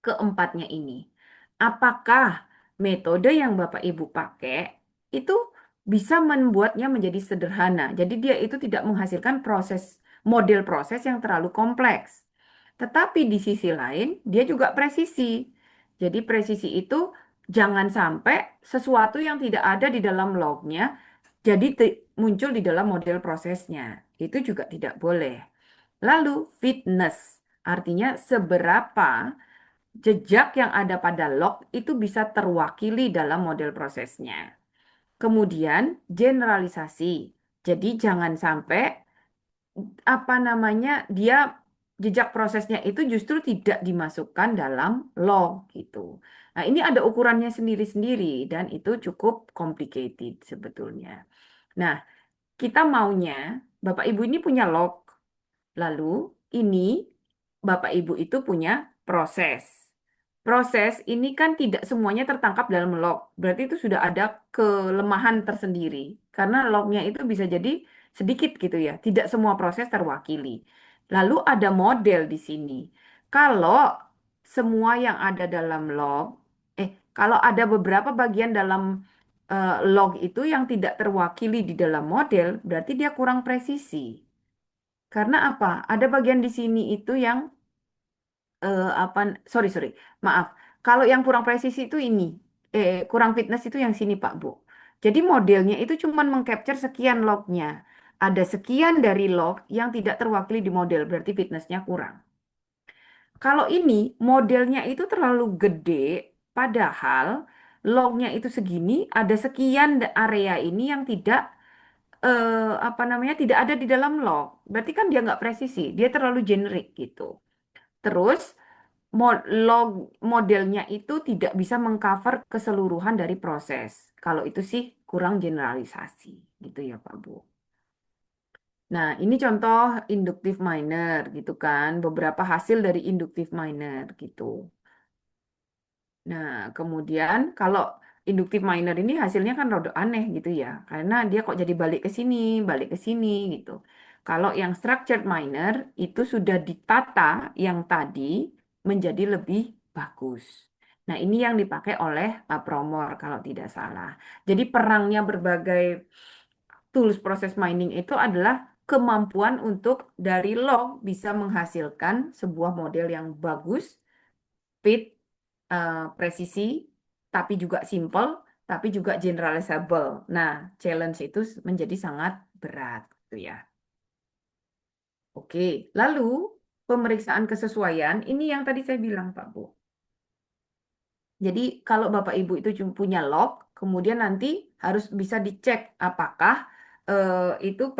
[SPEAKER 1] keempatnya ini. Apakah metode yang Bapak Ibu pakai itu bisa membuatnya menjadi sederhana. Jadi dia itu tidak menghasilkan model proses yang terlalu kompleks. Tetapi di sisi lain dia juga presisi. Jadi presisi itu jangan sampai sesuatu yang tidak ada di dalam lognya jadi muncul di dalam model prosesnya. Itu juga tidak boleh. Lalu fitness, artinya seberapa jejak yang ada pada log itu bisa terwakili dalam model prosesnya. Kemudian generalisasi. Jadi jangan sampai apa namanya dia jejak prosesnya itu justru tidak dimasukkan dalam log gitu. Nah, ini ada ukurannya sendiri-sendiri dan itu cukup complicated sebetulnya. Nah, kita maunya Bapak Ibu ini punya log. Lalu ini Bapak Ibu itu punya proses. Proses ini kan tidak semuanya tertangkap dalam log. Berarti itu sudah ada kelemahan tersendiri. Karena lognya itu bisa jadi sedikit gitu ya. Tidak semua proses terwakili. Lalu ada model di sini. Kalau semua yang ada dalam log, kalau ada beberapa bagian dalam log itu yang tidak terwakili di dalam model, berarti dia kurang presisi. Karena apa? Ada bagian di sini itu yang apa? Sorry, sorry, maaf. Kalau yang kurang presisi itu ini, kurang fitness itu yang sini Pak Bu. Jadi modelnya itu cuma mengcapture sekian lognya. Ada sekian dari log yang tidak terwakili di model, berarti fitnessnya kurang. Kalau ini modelnya itu terlalu gede, padahal lognya itu segini, ada sekian area ini yang tidak apa namanya tidak ada di dalam log. Berarti kan dia nggak presisi, dia terlalu generik gitu. Terus log modelnya itu tidak bisa mengcover keseluruhan dari proses. Kalau itu sih kurang generalisasi gitu ya Pak Bu. Nah, ini contoh induktif minor gitu kan, beberapa hasil dari induktif minor gitu. Nah, kemudian kalau induktif minor ini hasilnya kan rada aneh gitu ya, karena dia kok jadi balik ke sini gitu. Kalau yang structured minor itu sudah ditata yang tadi menjadi lebih bagus. Nah, ini yang dipakai oleh Pak Promor kalau tidak salah. Jadi perangnya berbagai tools proses mining itu adalah kemampuan untuk dari log bisa menghasilkan sebuah model yang bagus, fit, presisi, tapi juga simple, tapi juga generalizable. Nah, challenge itu menjadi sangat berat, gitu ya. Oke, lalu pemeriksaan kesesuaian ini yang tadi saya bilang, Pak Bu. Jadi kalau Bapak Ibu itu cuma punya log, kemudian nanti harus bisa dicek apakah itu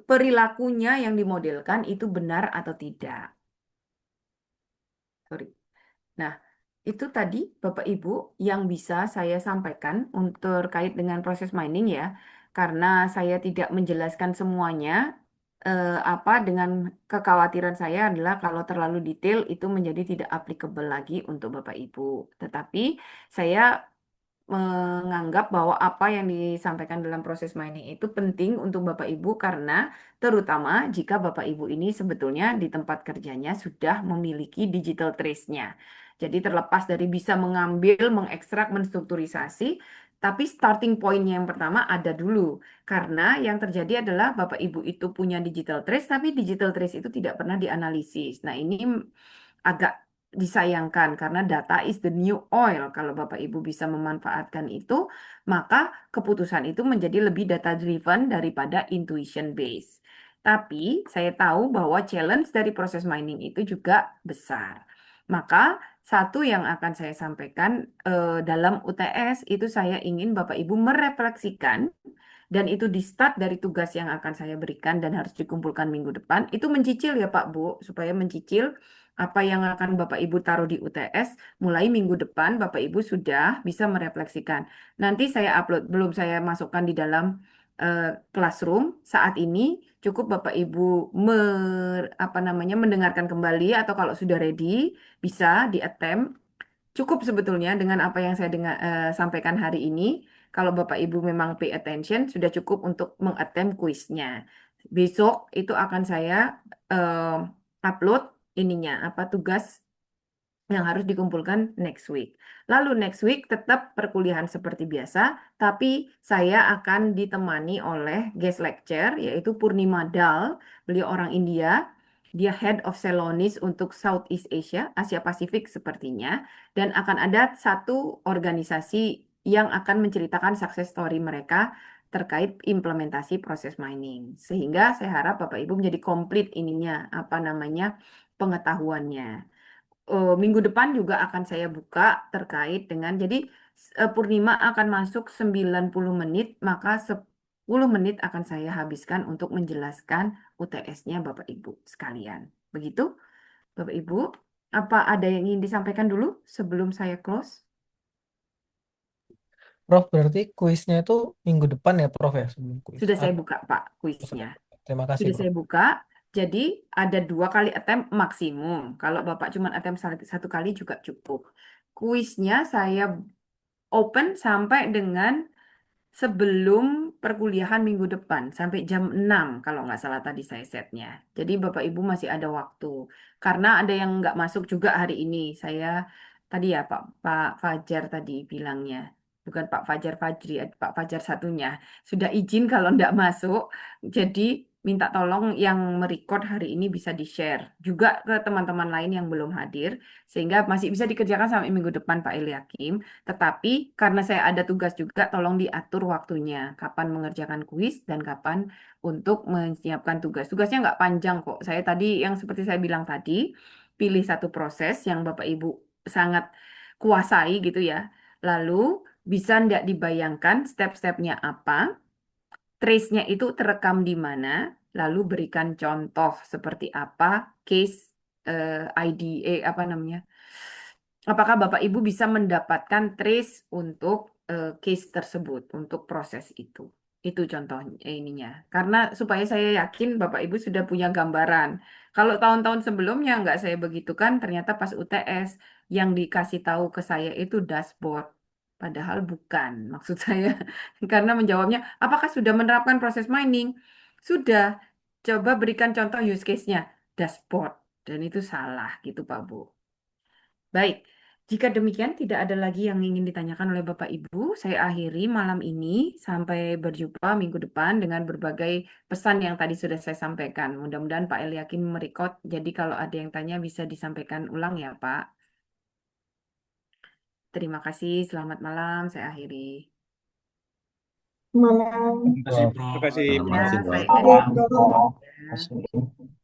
[SPEAKER 1] perilakunya yang dimodelkan itu benar atau tidak. Sorry. Nah, itu tadi Bapak Ibu yang bisa saya sampaikan untuk terkait dengan proses mining ya. Karena saya tidak menjelaskan semuanya, apa dengan kekhawatiran saya adalah kalau terlalu detail itu menjadi tidak applicable lagi untuk Bapak Ibu. Tetapi saya menganggap bahwa apa yang disampaikan dalam proses mining itu penting untuk Bapak Ibu karena terutama jika Bapak Ibu ini sebetulnya di tempat kerjanya sudah memiliki digital trace-nya. Jadi terlepas dari bisa mengambil, mengekstrak, menstrukturisasi, tapi starting point-nya yang pertama ada dulu. Karena yang terjadi adalah Bapak Ibu itu punya digital trace, tapi digital trace itu tidak pernah dianalisis. Nah, ini agak disayangkan karena data is the new oil. Kalau Bapak Ibu bisa memanfaatkan itu, maka keputusan itu menjadi lebih data driven daripada intuition based. Tapi saya tahu bahwa challenge dari proses mining itu juga besar. Maka satu yang akan saya sampaikan dalam UTS itu saya ingin Bapak Ibu merefleksikan dan itu di start dari tugas yang akan saya berikan dan harus dikumpulkan minggu depan. Itu mencicil ya Pak Bu, supaya mencicil apa yang akan Bapak Ibu taruh di UTS mulai minggu depan Bapak Ibu sudah bisa merefleksikan. Nanti saya upload, belum saya masukkan di dalam classroom saat ini. Cukup Bapak Ibu apa namanya mendengarkan kembali atau kalau sudah ready bisa di attempt. Cukup sebetulnya dengan apa yang saya sampaikan hari ini. Kalau Bapak Ibu memang pay attention, sudah cukup untuk mengattempt kuisnya. Besok itu akan saya upload ininya, apa tugas yang harus dikumpulkan next week. Lalu next week tetap perkuliahan seperti biasa, tapi saya akan ditemani oleh guest lecture, yaitu Purnima Dal. Beliau orang India. Dia Head of Celonis untuk Southeast Asia, Asia Pasifik sepertinya. Dan akan ada satu organisasi yang akan menceritakan success story mereka terkait implementasi proses mining. Sehingga saya harap Bapak Ibu menjadi komplit ininya, apa namanya, pengetahuannya. Minggu depan juga akan saya buka terkait dengan, jadi Purnima akan masuk 90 menit, maka 10 menit akan saya habiskan untuk menjelaskan UTS-nya Bapak Ibu sekalian. Begitu? Bapak Ibu, apa ada yang ingin disampaikan dulu sebelum saya close?
[SPEAKER 4] Prof, berarti kuisnya itu minggu depan ya, Prof ya, sebelum kuis.
[SPEAKER 1] Sudah saya
[SPEAKER 4] Atau
[SPEAKER 1] buka, Pak,
[SPEAKER 4] sudah?
[SPEAKER 1] kuisnya.
[SPEAKER 4] Terima kasih,
[SPEAKER 1] Sudah
[SPEAKER 4] Prof.
[SPEAKER 1] saya buka. Jadi ada 2 kali attempt maksimum. Kalau Bapak cuma attempt 1 kali juga cukup. Kuisnya saya open sampai dengan sebelum perkuliahan minggu depan sampai jam 6 kalau nggak salah tadi saya setnya. Jadi Bapak Ibu masih ada waktu. Karena ada yang nggak masuk juga hari ini. Saya tadi ya Pak Fajar tadi bilangnya. Bukan Pak Fajar Fajri, Pak Fajar satunya. Sudah izin kalau nggak masuk. Jadi minta tolong yang merecord hari ini bisa di-share juga ke teman-teman lain yang belum hadir. Sehingga masih bisa dikerjakan sampai minggu depan Pak Eliakim. Tetapi karena saya ada tugas juga, tolong diatur waktunya. Kapan mengerjakan kuis dan kapan untuk menyiapkan tugas. Tugasnya nggak panjang kok. Saya tadi yang seperti saya bilang tadi, pilih satu proses yang Bapak Ibu sangat kuasai gitu ya. Lalu bisa nggak dibayangkan step-stepnya apa, trace-nya itu terekam di mana, lalu berikan contoh seperti apa, case ID, apa namanya, apakah Bapak Ibu bisa mendapatkan trace untuk case tersebut, untuk proses itu. Itu contohnya ininya. Karena supaya saya yakin Bapak Ibu sudah punya gambaran. Kalau tahun-tahun sebelumnya nggak saya begitukan, ternyata pas UTS yang dikasih tahu ke saya itu dashboard. Padahal bukan, maksud saya. Karena menjawabnya, apakah sudah menerapkan proses mining? Sudah. Coba berikan contoh use case-nya. Dashboard. Dan itu salah gitu Pak Bu. Baik, jika demikian tidak ada lagi yang ingin ditanyakan oleh Bapak Ibu, saya akhiri malam ini sampai berjumpa minggu depan dengan berbagai pesan yang tadi sudah saya sampaikan. Mudah-mudahan Pak El yakin merekod, jadi kalau ada yang tanya bisa disampaikan ulang ya Pak. Terima kasih, selamat malam, saya akhiri.
[SPEAKER 7] Malam.
[SPEAKER 6] Terima kasih,
[SPEAKER 2] Terima
[SPEAKER 6] Prof.
[SPEAKER 2] kasih,
[SPEAKER 3] Terima
[SPEAKER 1] Ya,
[SPEAKER 3] kasih,
[SPEAKER 2] Prof.
[SPEAKER 3] Prof.
[SPEAKER 1] saya
[SPEAKER 7] Ada
[SPEAKER 1] akhiri.
[SPEAKER 7] yang dorong.
[SPEAKER 1] Ya.